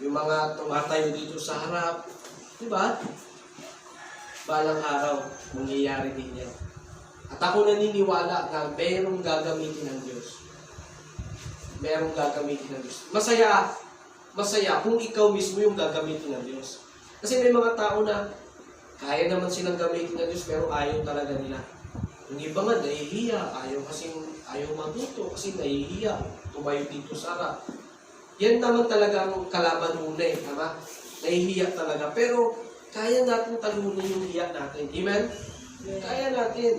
Yung mga tumatayo dito sa harap. Diba? Balang araw, mangyayari din yan. At ako naniniwala na mayroong gagamitin ng Diyos. Mayroong gagamitin ng Diyos. Masaya kung ikaw mismo yung gagamitin ng Diyos. Kasi may mga tao na kaya naman silang gamitin ng Diyos pero ayaw talaga nila. Yung iba nga, nahihiya. Ayaw matuto kasi nahihiya. Tumayo dito sa harap. Yan naman talaga ang kalaban muna eh. Tama? Nahihiya talaga. Pero kaya natin talunin yung hiya natin. Amen? Kaya natin.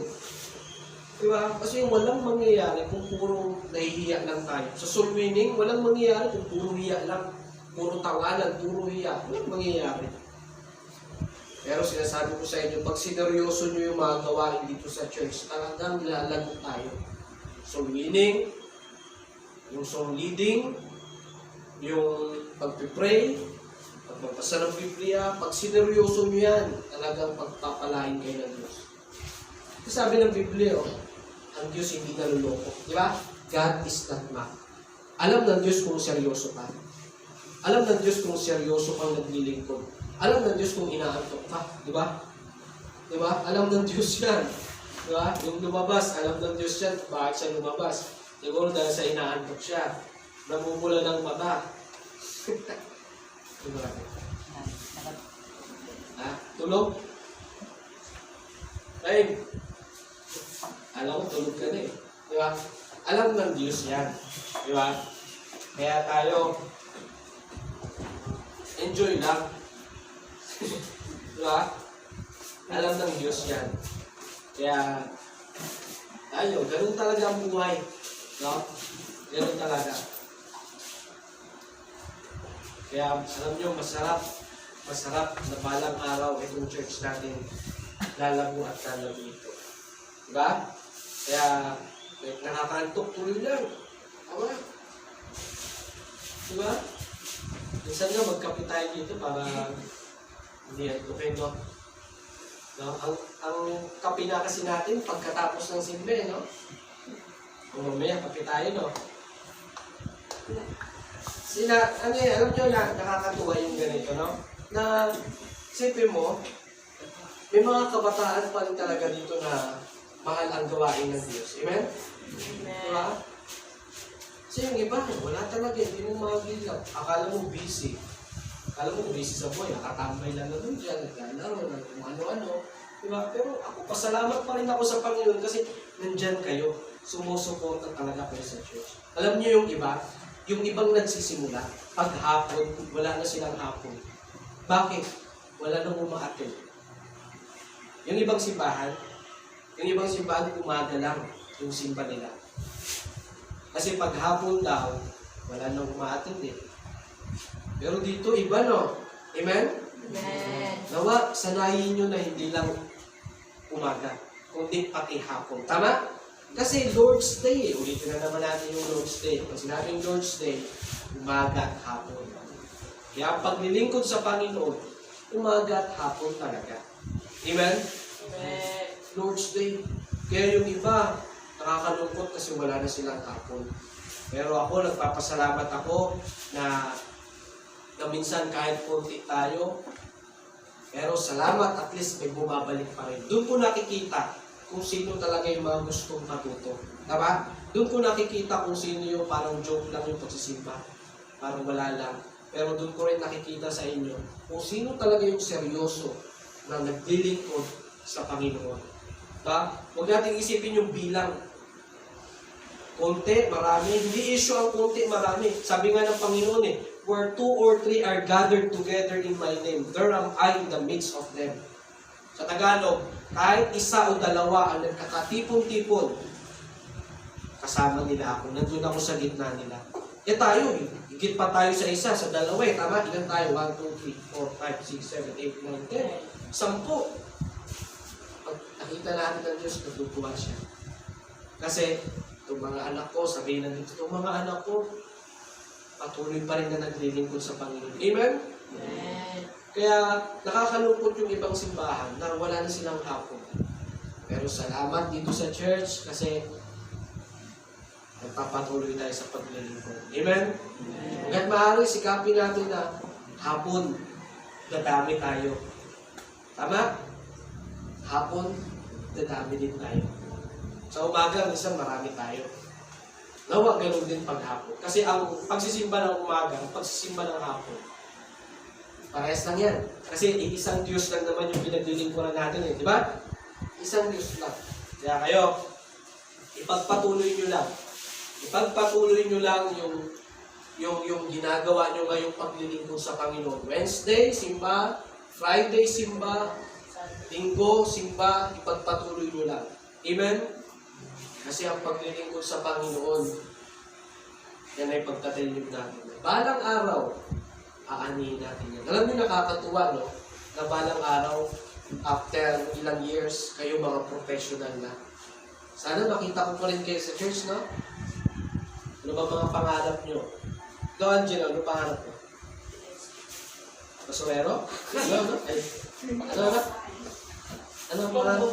Diba? Kasi walang mangyayari kung puro nahihiya lang tayo. Sa soul winning, walang mangyayari kung puro hiya lang. Puro tawanan, puro hiya. Walang mangyayari. Pero sinasabi ko sa inyo, pag sineryoso nyo yung mga gawain dito sa church, talagang lalago tayo. Soul winning, yung soul leading, yung pagpipray, pagpapasa ng Biblia, pag sineryoso nyo yan, talagang pagpapalain kayo ng Diyos. Kasi sabi ng Biblia, ang Diyos hindi naluloko. Di ba? God is not mocked. Alam ng Diyos kung seryoso ka. Alam ng Diyos kung seryoso kang naglilingkod. Alam ng Diyos kung inaantok ka. Di ba? Di ba? Alam ng Diyos yan. Di ba? Yung lumabas, alam ng Diyos yan. Bakit siya lumabas? Siguro dahil sa inaantok siya. Namumula ng mata. Diba? Ha? Tulog? Ay, alam mo, tulog ka na eh. Diba? Alam ng Diyos yan. Diba? Kaya tayo, enjoy lang. Diba? Alam ng Diyos yan. Kaya, tayo, ganun talaga ang buhay. No? Ganun talaga. Kaya alam nyo, masarap na balang araw itong church natin lalago at lalago ito. Diba? Kaya nakakantok tuloy lang. Diba? Diba? Minsan nga magkape tayo dito para hindi antukin, no? Ang kape na kasi natin pagkatapos ng simbe, no? Kung mamaya kape tayo, no? Alam nyo na, nakakatuwa yung ganito, no? Na, sipin mo, may mga kabataan pa rin talaga dito na mahal ang gawain ng Diyos. Amen? Amen. Diba? Kasi yung iba, wala talaga, hindi mo magilaw. Akala mo busy. Akala mo busy sa buhay, nakatambay lang na doon dyan, naglalaro, kung ano-ano. Diba? Pero ako, pasalamat pa rin ako sa Panginoon kasi nandyan kayo. Sumusuporta talaga kayo sa church. Alam niyo yung iba? Yung ibang nagsisimula, pag hapon, wala na silang hapon. Bakit? Wala nang umaattend. Yung ibang simbahan, umaga lang yung simba nila. Kasi pag hapon daw, wala nang umaattend eh. Pero dito, iba no? Amen? Amen. Nawa, sanayin nyo na hindi lang umaga, kundi pati hapon. Tama? Kasi Lord's Day eh. Ulitin na naman natin yung Lord's Day. Pag sinabing Lord's Day, umaga at hapon. Kaya ang paglilingkod sa Panginoon, umaga at hapon talaga. Amen? Amen. Lord's Day. Kaya yung iba, nakakalungkot kasi wala na silang hapon. Pero ako, nagpapasalamat ako na minsan kahit konti tayo, pero salamat at least may bumabalik pa rin. Doon ko nakikita kung sino talaga yung mga gustong matuto. Diba? Doon ko nakikita kung sino yung parang joke lang yung pagsisimba. Parang wala lang. Pero doon ko rin nakikita sa inyo kung sino talaga yung seryoso na naglilingkod sa Panginoon. Diba? Huwag natin isipin yung bilang. Konti, marami. Hindi issue ang konti, marami. Sabi nga ng Panginoon eh, where 2 or 3 are gathered together in my name, there am I in the midst of them. Sa Tagalog, kahit isa o dalawa ang nagkakatipon-tipon, kasama nila ako. Nandun ako sa gitna nila. Eh tayo, higit pa tayo sa isa, sa dalawa eh. Tama? Ilan tayo? 1, 2, 3, 4, 5, 6, 7, 8, 9, 10. 10. nakita natin ng Diyos, natutuwa siya. Kasi, itong mga anak ko, sabihin na dito, itong mga anak ko, patuloy pa rin na naglilingkod sa Panginoon. Amen? Amen. Kaya, nakakalungkot yung ibang simbahan na wala na silang hapon. Pero salamat dito sa church kasi nagpapatuloy tayo sa paglilingkod. Amen? Hanggat maaari, sikapin natin na hapon, dadami tayo. Tama? Hapon, dadami din tayo. Sa umaga, minsan marami tayo. Nawa, ganun din paghapon. Kasi ang pagsisimba ng umaga, ang pagsisimba ng hapon, parehas lang yan. Kasi isang Diyos lang naman yung pinaglilingkuran natin eh. Di ba? Isang Diyos lang. Kaya kayo, ipagpatuloy nyo lang. Ipagpatuloy nyo lang yung ginagawa nyo ngayong paglilingkod sa Panginoon. Wednesday, simba. Friday, simba. Linggo, simba. Ipagpatuloy nyo lang. Amen? Kasi ang paglilingkod sa Panginoon, yan ay pagtatalim natin. Balang araw, aanihin natin yan. Alam niyo, nakakatuwa, no? Na balang araw, after ilang years, kayo mga professional na. Sana makita ko pa rin kayo sa church, no? Ano ba mga pangarap nyo? Ikaw, Angelo, ano pangarap mo? Basurero? Ano, no? Ay, ano ba? Ano ang pangarap mo?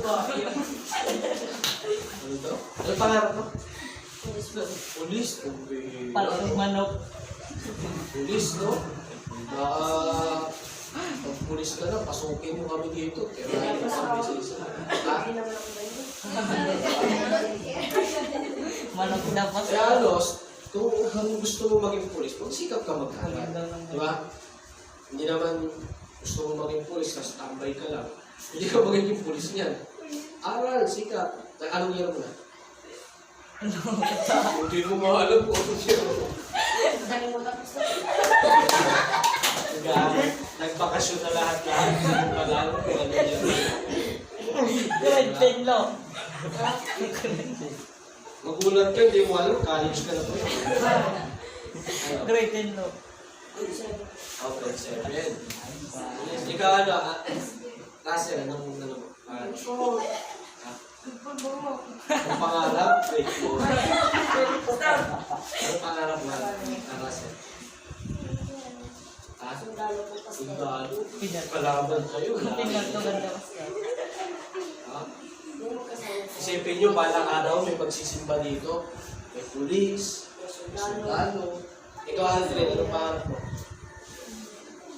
Ano ito? Ano pangarap mo? Pulis. Palang manok. Pulis, no? Pag pulis ka na, pasukin mo kami dito. Kaya hindi kami sa isa. Ha? Manok dapat. Kaya kung gusto mo maging pulis, magsikap ka mag-aral. Di ba? Hindi naman gusto mo maging pulis, kasi tambay ka lang. Hindi ka magiging pulis niyan. Aral, sikap. Anong year mo na? Hindi mo maalam kung anong year mo. Nagbakasyon na lahat-lahat. Hindi mo maalam kung anong year mo. Grade 10 lo. Magulat ka, hindi mo alam. College ka na po. Grade 10 lo. Oh, grade 7. Ikaw ano, Nasir, anong mo? Ang pangarap, grade 4. Anong pangarap mo, Nasir? Ha? Sundalo? Palaban kayo. Tingnan to ganda kasi. Ha? Isipin nyo, balang araw may magsisimba dito. May pulis, may sundalo. Ikaw, Aldrin, anong pangarap mo?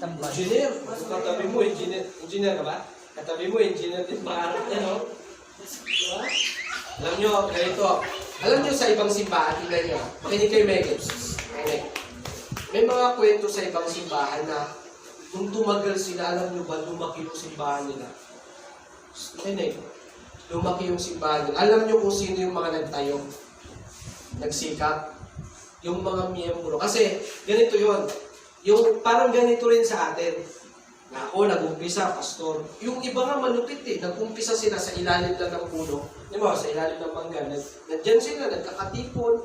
Tambal. Engineer. Katabi mo, engineer. Engineer ka ba? Katabi mo, engineer din pangarap niya, no? Diba? Alam nyo, ganito. Alam nyo sa ibang simbahan, tingnan nyo. Makinig kayo, Megan. May mga kwento sa ibang simbahan na nung tumagal sila, alam nyo ba, lumaki yung simbahan nila. Makinig. Lumaki yung simbahan nila. Alam nyo kung sino yung mga nagtayo, nagsikap, yung mga miyembro. Kasi, ganito yon. Yung parang ganito rin sa atin. Na ako, nag-umpisa, pastor. Yung iba nga malupit eh. Nag-umpisa sila sa ilalim lang ng puno. Di ba? Sa ilalim ng mangga. Nandyan sila, nagkakatipon.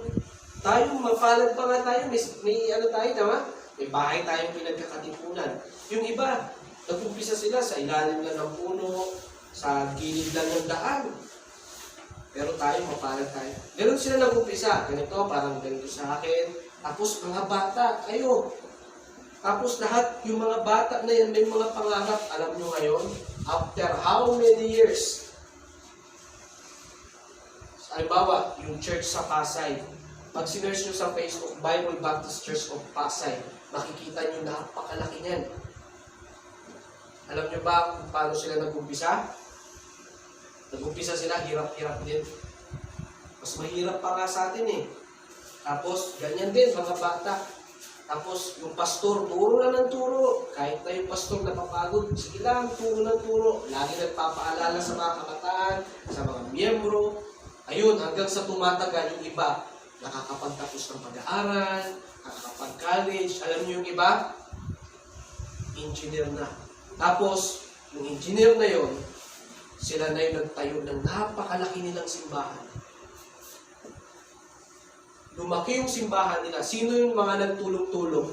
Tayo, mapalad pa nga tayo. May ano tayo, tama? May bahay tayong pinagkakatipunan. Yung iba, nag-umpisa sila sa ilalim lang ng puno, sa gilid lang ng daan. Pero tayo, mapalad tayo. Ganun sila nag-umpisa. Ganito, parang ganito sa akin. Tapos mga bata, kayo. Tapos lahat, yung mga bata na yan, may mga pangarap. Alam nyo ngayon, after how many years? Halimbawa, yung church sa Pasay. Pag sinerge nyo sa Facebook, Bible Baptist Church of Pasay, makikita nyo napakalaki niyan. Alam nyo ba kung paano sila nag-umpisa? Nag-umpisa sila, hirap-hirap din. Mas mahirap pa nga sa atin eh. Tapos, ganyan din, mga bata. Tapos, yung pastor, turo na ng turo. Kahit na yung pastor napapagod, sige lang, turo ng turo. Lagi nagpapaalala sa mga kabataan, sa mga miyembro. Ayun, hanggang sa tumatagal yung iba, nakakapagtapos ng pag-aaral, nakakapag-college. Alam niyo yung iba? Engineer na. Tapos, yung engineer na yon, sila na yung nagtayo ng napakalaki nilang simbahan. Lumaki yung simbahan nila. Sino yung mga nagtulong-tulong?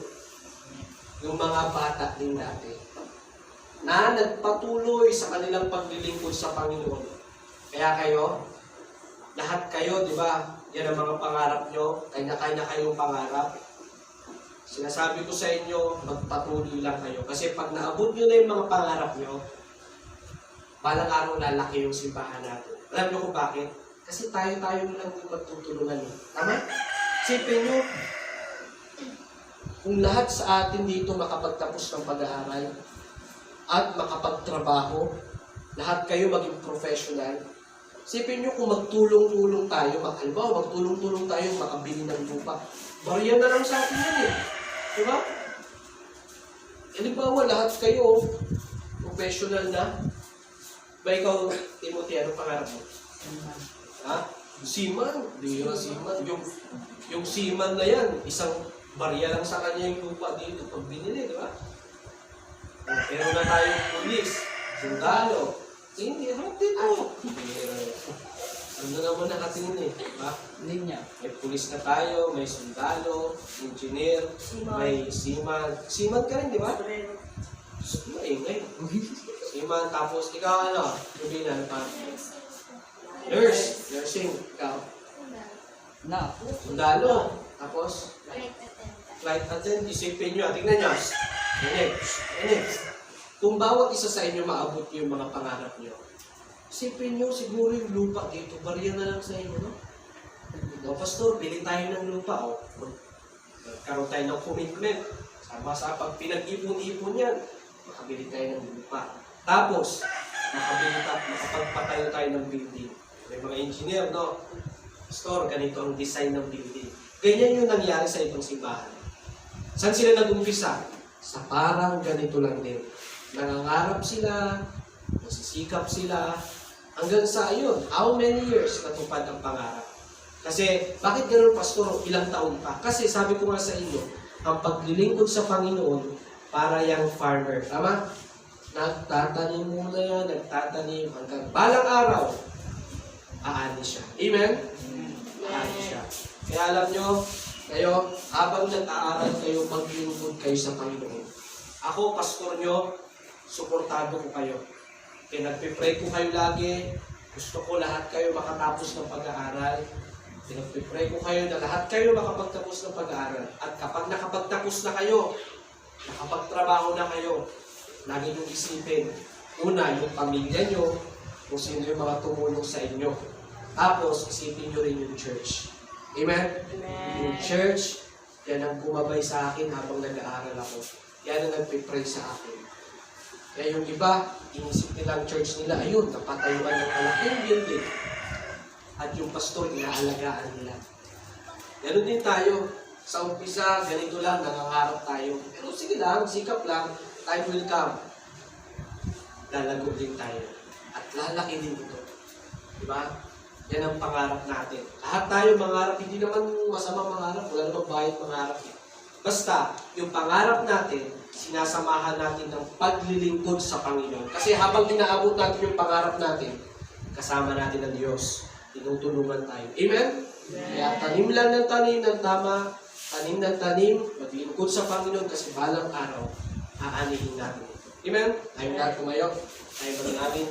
Yung mga bata din dati. Na nagpatuloy sa kanilang paglilingkod sa Panginoon. Kaya kayo, lahat kayo, di ba, yan ang mga pangarap nyo, kanya-kanya kayong pangarap. Sinasabi ko sa inyo, magpatuloy lang kayo. Kasi pag naabot nyo na yung mga pangarap nyo, balang araw lalaki yung simbahan natin. Alam nyo kung bakit? Kasi tayo-tayo lang yung magtutulungan. Tama? Sipin nyo, kung lahat sa atin dito makapagtapos ng pag-aaral at makapagtrabaho, lahat kayo maging professional, sipin nyo kung magtulong-tulong tayo, halimbawa magtulong-tulong tayo makabili ng lupa. Bariyan na lang sa atin yan eh. Diba? Halimbawa lahat kayo, professional na. Ba ikaw, Timothy, ano pangarap mo? Ha? Seaman. Di yung seaman. Yung seaman na yan, isang barya lang sa kanya yung lupa dito pag binili, di ba? Pero na tayong pulis, sundalo. Hindi, harap dito. Ano naman nakatingin eh, di ba? Linya. May pulis na tayo, may sundalo, engineer, may seaman. Seaman ka rin, di ba? Maingay. Seaman, tapos ikaw ano? Rubina, ano pa? Nurse, nursing, ikaw. Na. Sundalo, tapos flight attendant, isipin nyo, tingnan nyo. Next. Kung bawat isa sa inyo maabot yung mga pangarap nyo, isipin nyo siguro yung lupa dito, barya na lang sa inyo, no? O, pastor, bili tayo ng lupa, o. Magkaroon tayo ng commitment. Sama-sama, pag pinag-ipon-ipon yan, makabili tayo ng lupa. Tapos, makapagpatayo tayo ng building. May mga engineer, no? Pastor, ganito ang design ng building. Ganyan yung nangyari sa ibang simbahan. Saan sila nag-umpisa? Sa parang ganito lang din. Nangangarap sila, nasisikap sila, hanggang sa yun, how many years natupad ang pangarap? Kasi, bakit ganun, pastor? Ilang taon pa? Kasi sabi ko nga sa inyo, ang paglilingkod sa Panginoon, para yung farmer. Tama? Nagtatanim muna yan, nagtatanim hanggang balang araw, aani siya. Amen? Aani siya. Kaya alam nyo, kayo, habang nag-aaral kayo, maglingkod kayo sa Panginoon. Ako, pastor nyo, suportado ko kayo. Kaya nagpipray ko kayo lagi. Gusto ko lahat kayo makatapos ng pag-aaral. Pinagpipray ko kayo na lahat kayo makapagtapos ng pag-aaral. At kapag nakapagtapos na kayo, nakapagtrabaho na kayo, lagi nyo isipin, una, yung pamilya nyo, kung sino yung mga tumulong sa inyo. Tapos, isipin nyo rin yung church. Amen? Yung church, yan ang bumabay sa akin habang nag-aaral ako. Yan ang nagpipray sa akin. Kaya yung iba, inisip nila ang church nila, ayun, napatayuan ng malaking building. At yung pastor, inaalagaan nila. Ganun din tayo. Sa umpisa, ganito lang, nangangarap tayo. Pero sige lang, sikap lang, time will come. Lalago din tayo. At lalaki din ito. Diba? Yan ang pangarap natin. Lahat tayo mangarap, hindi naman masama mangarap, wala namang bayad mangarap. Basta, yung pangarap natin, sinasamahan natin ng paglilingkod sa Panginoon. Kasi habang inaabot natin yung pangarap natin, kasama natin ang Diyos. Tinutulungan tayo. Amen? Kaya tanim lang ng tanim ng tama, tanim ng tanim, maglingkod sa Panginoon kasi balang araw, aanihin natin ito. Amen? Tayo lahat tumayo. Tayo manalangin.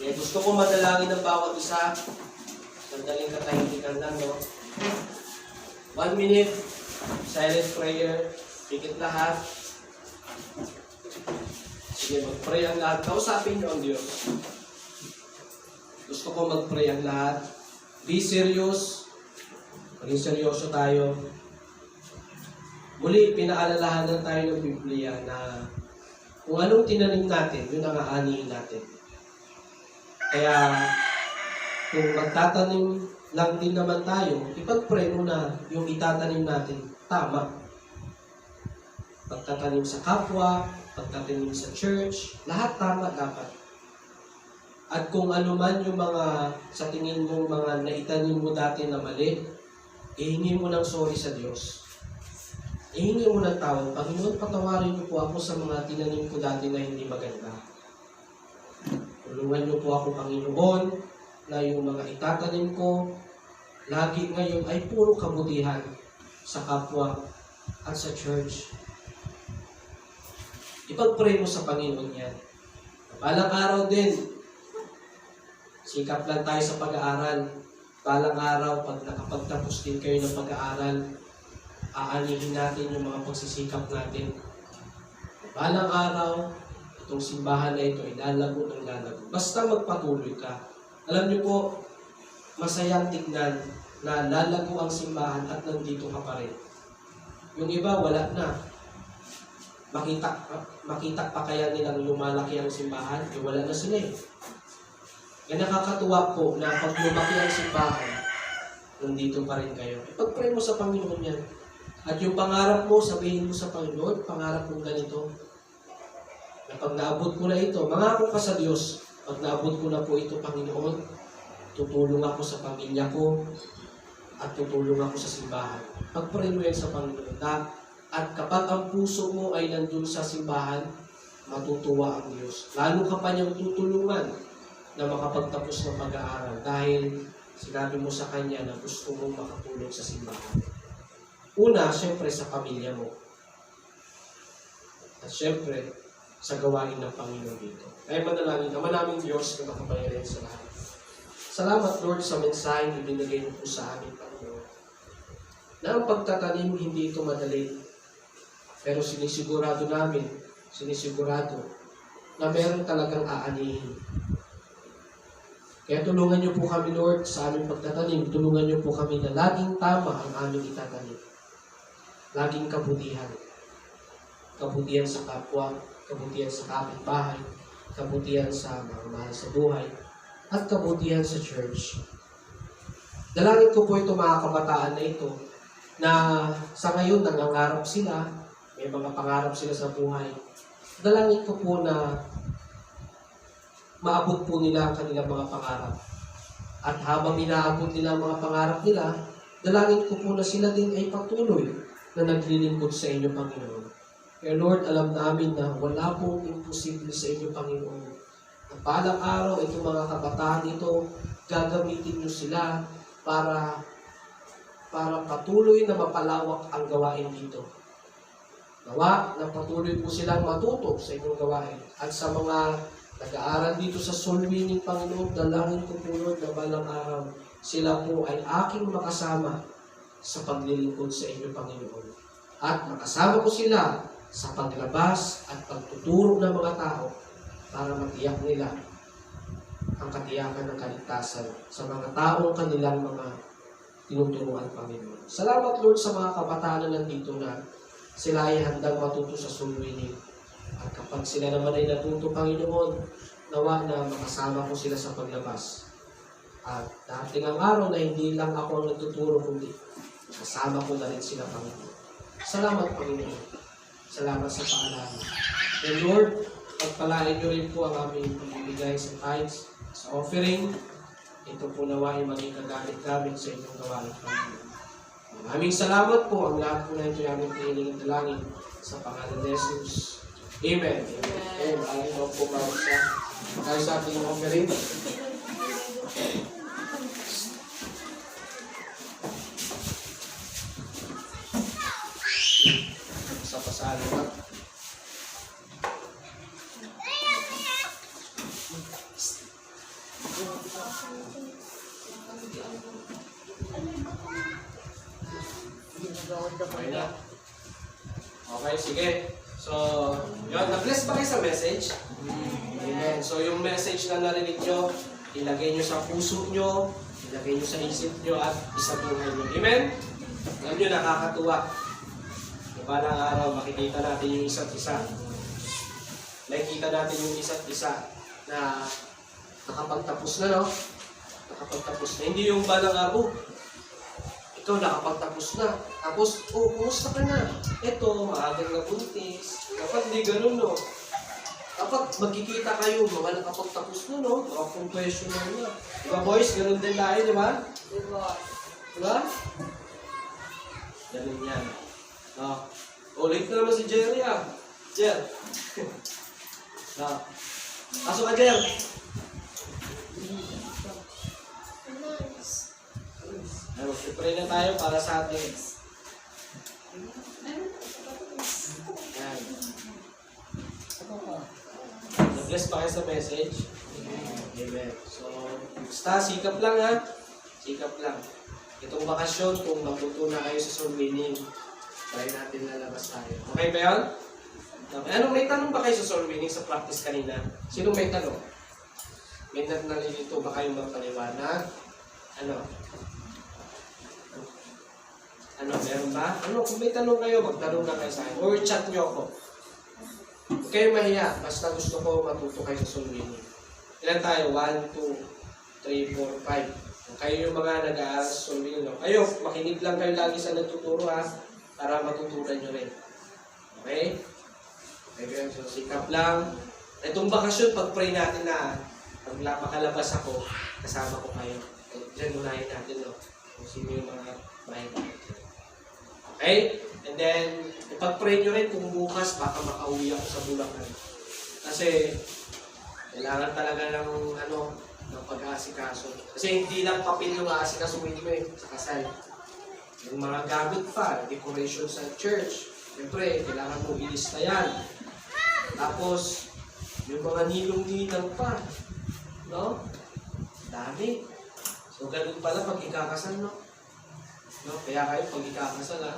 Kaya gusto ko manalangin ng bawat isa. Sandaling katahimikan lang, no? 1 minute, silent prayer. Pikit lahat. Sige, mag-pray ang lahat. Kausapin niyo ang Diyos. Gusto ko mag-pray ang lahat. Be serious. Maging seryoso tayo. Muli, pinaalalahanan tayo ng Biblia na kung anong tinanim natin, yun ang aanihin natin. Kaya, kung magtatanim lang din naman tayo, ipag-pray mo na yung itatanim natin tama. Pagtatanim sa kapwa, pagtatanim sa church, lahat tama dapat. At kung ano man yung mga sa tingin mo mga naitanim mo dati na mali, ihingi mo ng sorry sa Diyos. Ihingi mo ng tawad, Panginoon, patawarin niyo po ako sa mga tinanim ko dati na hindi maganda. Tulungan niyo po ako, Panginoon, na yung mga itatanim ko, lagi ngayon ay puro kabutihan sa kapwa at sa church. Ipag-pray mo sa Panginoon yan. Balang araw din, Sikap lang tayo sa pag-aaral. Balang araw, pag nakapagtapos din kayo ng pag-aaral, aanihin natin yung mga pagsisikap natin. Balang araw, itong simbahan na ito ay lalago ng lalago. Basta magpatuloy ka. Alam niyo po, masayang tignan na lalago ang simbahan at nandito ka pa rin. Yung iba, wala na. Makita pa kaya nilang lumalaki ang simbahan? Wala na sila eh. Kaya nakakatuwa po na pag lumaki ang simbahan, nandito pa rin kayo. Ipag-pray mo sa Panginoon yan. At yung pangarap mo, sabihin mo sa Panginoon, pangarap kong ganito. Na pag naabot ko na ito, mangako ka sa Diyos, pag naabot ko na po ito, Panginoon, tutulong ako sa pamilya ko, at tutulong ako sa simbahan. Pag-pray mo yan sa Panginoon. At kapag ang puso mo ay nandun sa simbahan, matutuwa ang Diyos. Lalo ka pa niyang tutulungan na makapagtapos ng pag-aaral dahil sinabi mo sa Kanya na gusto mong makatulong sa simbahan. Una, syempre sa pamilya mo. At syempre, sa gawain ng Panginoon dito. Kaya manalangin, Ama naming Diyos na makapangyarihan sa lahat. Salamat, Lord, sa mensahe na ibinigay niyo po sa amin, Panginoon. Na ang pagtatanim, hindi ito madali. Pero sinisigurado na meron talagang aanihin. Kaya tulungan niyo po kami, Lord, sa aming pagtatanim. Tulungan niyo po kami na laging tama ang aming itatanim. Laging kabutihan. Kabutihan sa kapwa, kabutihan sa kapitbahay, kabutihan sa mga mahal sa buhay, at kabutihan sa church. Dalangin ko po ito mga kabataan na ito, na sa ngayon nangangarap sila, may mga pangarap sila sa buhay. Dalangin ko po na maabot po nila ang kanilang mga pangarap. At habang inaabot nila ang mga pangarap nila, dalangin ko po na sila din ay patuloy na naglilingkod sa inyo, Panginoon. Kaya Lord, alam namin na wala pong imposible sa inyo, Panginoon. Ang balang araw, itong mga kabataan ito, gagamitin nyo sila para patuloy na mapalawak ang gawain dito. Nawa na patuloy po silang matuto sa inyong gawain. At sa mga nag-aaral dito sa soul winning, Panginoon, dalangin ko po, Lord, na balang araw, sila po ay aking makasama sa paglilingkod sa inyo, Panginoon. At makasama ko sila sa paglabas at pagtuturo ng mga tao para matiyak nila ang katiyakan ng kaligtasan sa mga taong kanilang mga tinuturuan, Panginoon. Salamat, Lord, sa mga kabataan na nandito na sila ay handang matuto sa soul winning. At kapag sila naman ay natuto, Panginoon, nawa na makasama ko sila sa paglabas. At dating ang araw na hindi lang ako ang nagtuturo, kundi kasama ko na rin sila, Panginoon. Salamat, Panginoon. Salamat sa paalala. And Lord, pagpalain niyo rin po ang aming pagbibigay sa tithes, sa offering. Ito po nawa ay maging kagamit-gamit sa inyong gawain, Panginoon. Maraming salamat po. Ang lahat po na ito ay aming piniling at dalangin sa pangalan ni Jesus. Amen. Amen. Amen. Ayon po tayo sa ating offering. Sa pasalo na. Okay, sige. So, yun, na-bless ba kayo sa message? Amen. So, yung message na narinig nyo, ilagay nyo sa puso nyo, ilagay nyo sa isip nyo, at isabuhay nyo. Amen? Alam nyo, nakakatuwa. Balang araw, makikita natin yung isa't isa. Nakikita natin yung isa't isa na nakapagtapos na, no? Nakapagtapos na. Hindi yung balang araw, ikaw nakapagtapos na. Tapos, kumusta ka na? Ito, maagang nabuntis. Kapag di ganun, no? Kapag magkikita kayo, mga nakapagtapos na, no? Mga professional na. Diba, boys? Ganun din tayo, di ba? Diba? Ganun yan. Late na naman si Jerry, ah. Jer. Pasok ka, Jer. Mag-pray na tayo para sa atin. Yan. Na-bless pa kayo sa message? Amen. So, Basta, sikap lang ha. Sikap lang. Itong bakasyon, kung matuto na kayo sa soul winning, try natin lalabas tayo. Okay ba yun? Okay. Ano, may tanong ba kayo sa soul winning sa practice kanina? Sino may tanong? May nalilito ba kayong magpaliwanag? Ano? Ano, meron ba? Ano, kung may tanong kayo, magtanong na kayo sa akin. Or chat nyo ako. Huwag kayong mahiya. Basta gusto ko matuto kayo sa soul winning. Ilan tayo? 1, 2, 3, 4, 5. Kung kayo yung mga nag-aaral sa soul winning, no? Kayo, makinig lang kayo lagi sa nagtuturo ha. Para matutunan nyo rin. Okay? Okay, so sikap lang. Itong bakasyon, pag-pray natin na pag makalabas ako, kasama ko kayo. Diyan unahin natin, no? Kung sino yung mga bahay natin. Okay? And then, ipag-pray nyo rin kung bukas baka makauwi ako sa Bulacan. Kasi, kailangan talaga ng pag-aasikaso. Kasi hindi lang papel yung aasikasuhin mo sa kasal. Yung mga gamit pa, decoration sa church. Siyempre, kailangan mo ilista yan. Tapos, yung mga nilong-nilang pa. No? Dami. So, ganun pala pag ikakasal, no? No? Kaya kayo pag ikakasal, ha?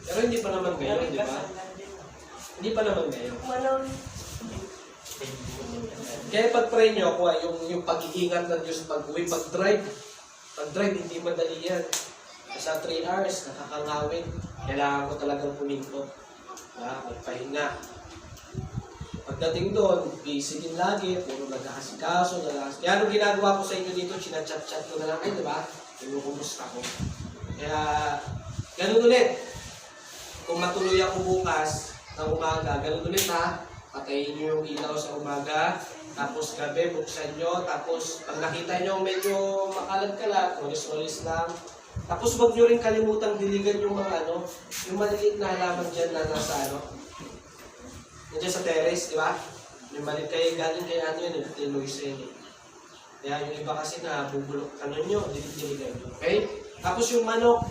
Pero hindi pa naman ngayon, di ba? Hindi pa naman ngayon. Kaya pag-pray nyo ako, yung pag-iingat ng Diyos pag-uwi, pag-drive, hindi madali yan. Sa 3 hours, nakakangawin. Kailangan ko talagang puminto. Magpahinga. Pagdating doon, busy din lagi, puro nagkakasikaso. Kaya anong ginagawa ko sa inyo dito, chinachat-chat ko na lang kayo, di ba? Kumusta ko. Kaya, ganun ulit. Kung matuloy ako bukas ng umaga, ganun ulit ha. Patayin nyo yung ilaw sa umaga, tapos gabi, buksan nyo, tapos pag nakita nyo medyo makalag-kalag, olis-olis lang. Tapos huwag nyo rin kalimutang diligan yung mga yung maliliit na halaman dyan na nasa nandiyan sa terrace, di ba? Yung maliit kayo galing kay yan, yung Lois yan eh. Kaya yung iba kasi na bubulok nyo, diligan nyo. Okay? Tapos yung manok,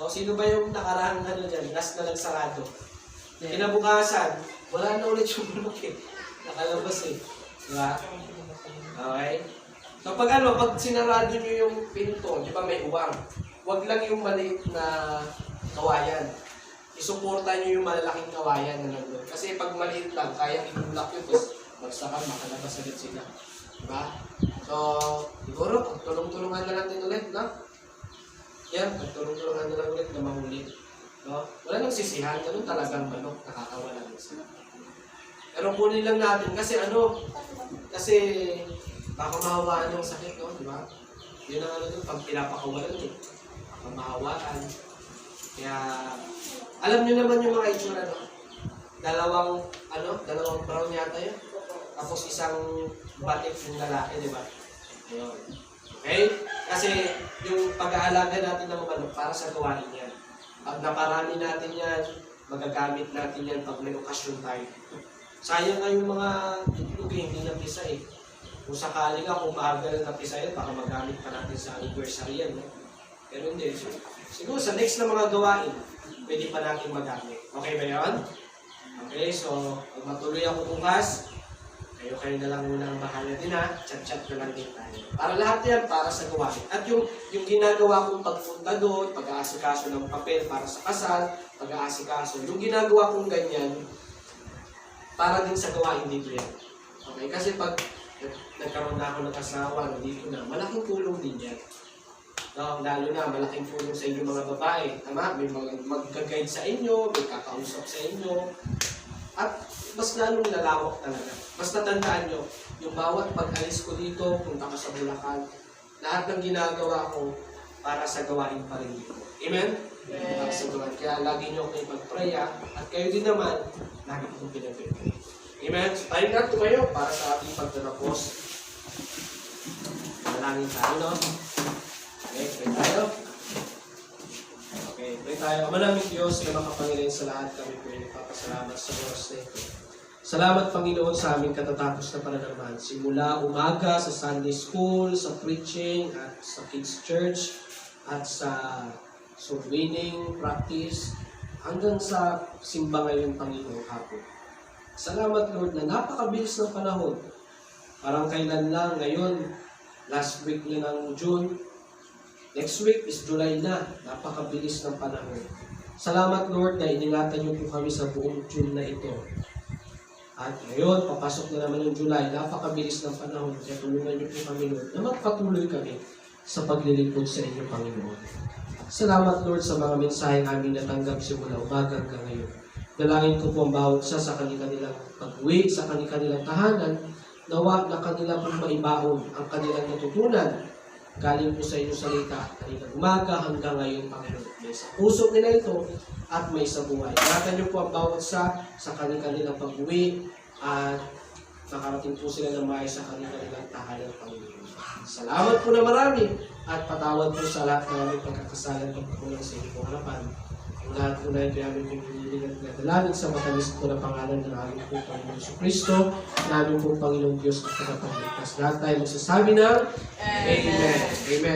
sino ba yung nakarang dyan? Last na lang sarado. Kinabukasan, wala na ulit yung manok eh. Nakalabas eh. Diba? Okay? So pag pag sinarado nyo yung pinto, di ba may uwang? Huwag lang yung maliit na kawayan. Isuporta nyo yung malalaking kawayan na nandun. Kasi pag maliit lang, kaya itulak yun, tapos magsakan, makalabas agad sila. Diba? So, siguro, pagtulong-tulungan na lang din ulit, no? Yan, pagtulong-tulungan na lang ulit na mahuli. No? Wala nang sisihan, ganun talagang manok, nakakawala lang sila. Pero kunin lang natin, kasi kasi baka mahawaan yung sakit, no? Diba? Yun ang doon, pag pinapakawalan eh. Baka mahawaan. Kaya, alam nyo naman yung mga itsura, no? Dalawang brown yata yun. Tapos isang batik yung lalaki, di ba? Ayun. Okay? Kasi yung pag-aalaga natin ng manok para sa gawain yan. Pag naparami natin yan, magagamit natin yan pag may okasyon tayo. Sayang nga yung mga itlog hindi napisa eh. Kung sakali nga, kung maaga na napisa yan, baka magamit pa natin sa anniversary yan. No? Pero hindi. Siguro sa next na mga gawain, pwede pa natin magamit. Okay ba yun? Okay, so pag matuloy ako bukas, kayo na lang muna ang bahala din ha. Chat-chat na lang din tayo. Para lahat yan, para sa gawain. At yung ginagawa kong pagpunta doon, pag-aasikaso ng papel para sa kasal, pag-aasikaso, yung ginagawa kong ganyan, para din sa gawain dito yan. Okay, kasi pag nagkaroon na ako ng asawa, dito na, malaking tulong din yan. No, lalo na, malaking tulong sa inyo mga babae. Tama? May mag-guide sa inyo, may kakausap sa inyo. At mas lalong lalawak talaga. Basta tandaan nyo, yung bawat pag-alis ko dito, punta ka sa Bulacan, lahat ng ginagawa ko para sa gawain pa rin dito. Amen? Para sa gawain. Kaya lagi nyo kayo mag-pray at kayo din naman, lagi ko pinag-pray. Amen? So tayo na tumayo para sa ating pagtatapos. Malangin tayo, no? Okay, pray tayo. Okay, pray tayo. Ama namin Diyos, na makapangirin sa lahat, kami po yung nagpapasalamat sa oras na ito. Salamat, Panginoon, sa aming katatapos na pananaman. Simula umaga sa Sunday School, sa preaching, at sa Kids Church, at sa soul winning practice, hanggang sa simba ngayon, Panginoon, hapon. Salamat, Lord, na napakabilis ng panahon. Parang kailan lang, ngayon, last week na ng June. Next week is July na. Napakabilis ng panahon. Salamat Lord na iningatan niyo po kami sa buong June na ito. At ngayon, papasok na naman yung July. Napakabilis ng panahon. Kaya tulungan niyo po kami Lord na magpatuloy kami sa paglilingkod sa inyo, Panginoon. Salamat Lord sa mga mensahe namin natanggap simula umaga hanggang ngayon. Dalangin ko po ang bawat isa sa kanilang pag-uwi, sa kanilang tahanan, nawa na kanila pong maibaon ang kanilang natutunan galing po sa inyong salita kanilang umaga hanggang ngayon, Panginoon. May sa puso nila ito at may sa buhay. Ingatan niyo po ang bawat isa sa kanilang pag-uwi at nakarating po sila ng maayos sa kanilang tahanan, Panginoon. Salamat po na marami at patawad po sa lahat ng aming pagkakasalan pagkukulang sa inyong harapan. Ang lahat po na ito aming pinipiling at pinadalangin sa matamis po na pangalan ng aming po Panginoon Jesucristo, na aming po Panginoong Diyos at Tagapagligtas. Lahat tayo magsasabi ng Amen. Amen.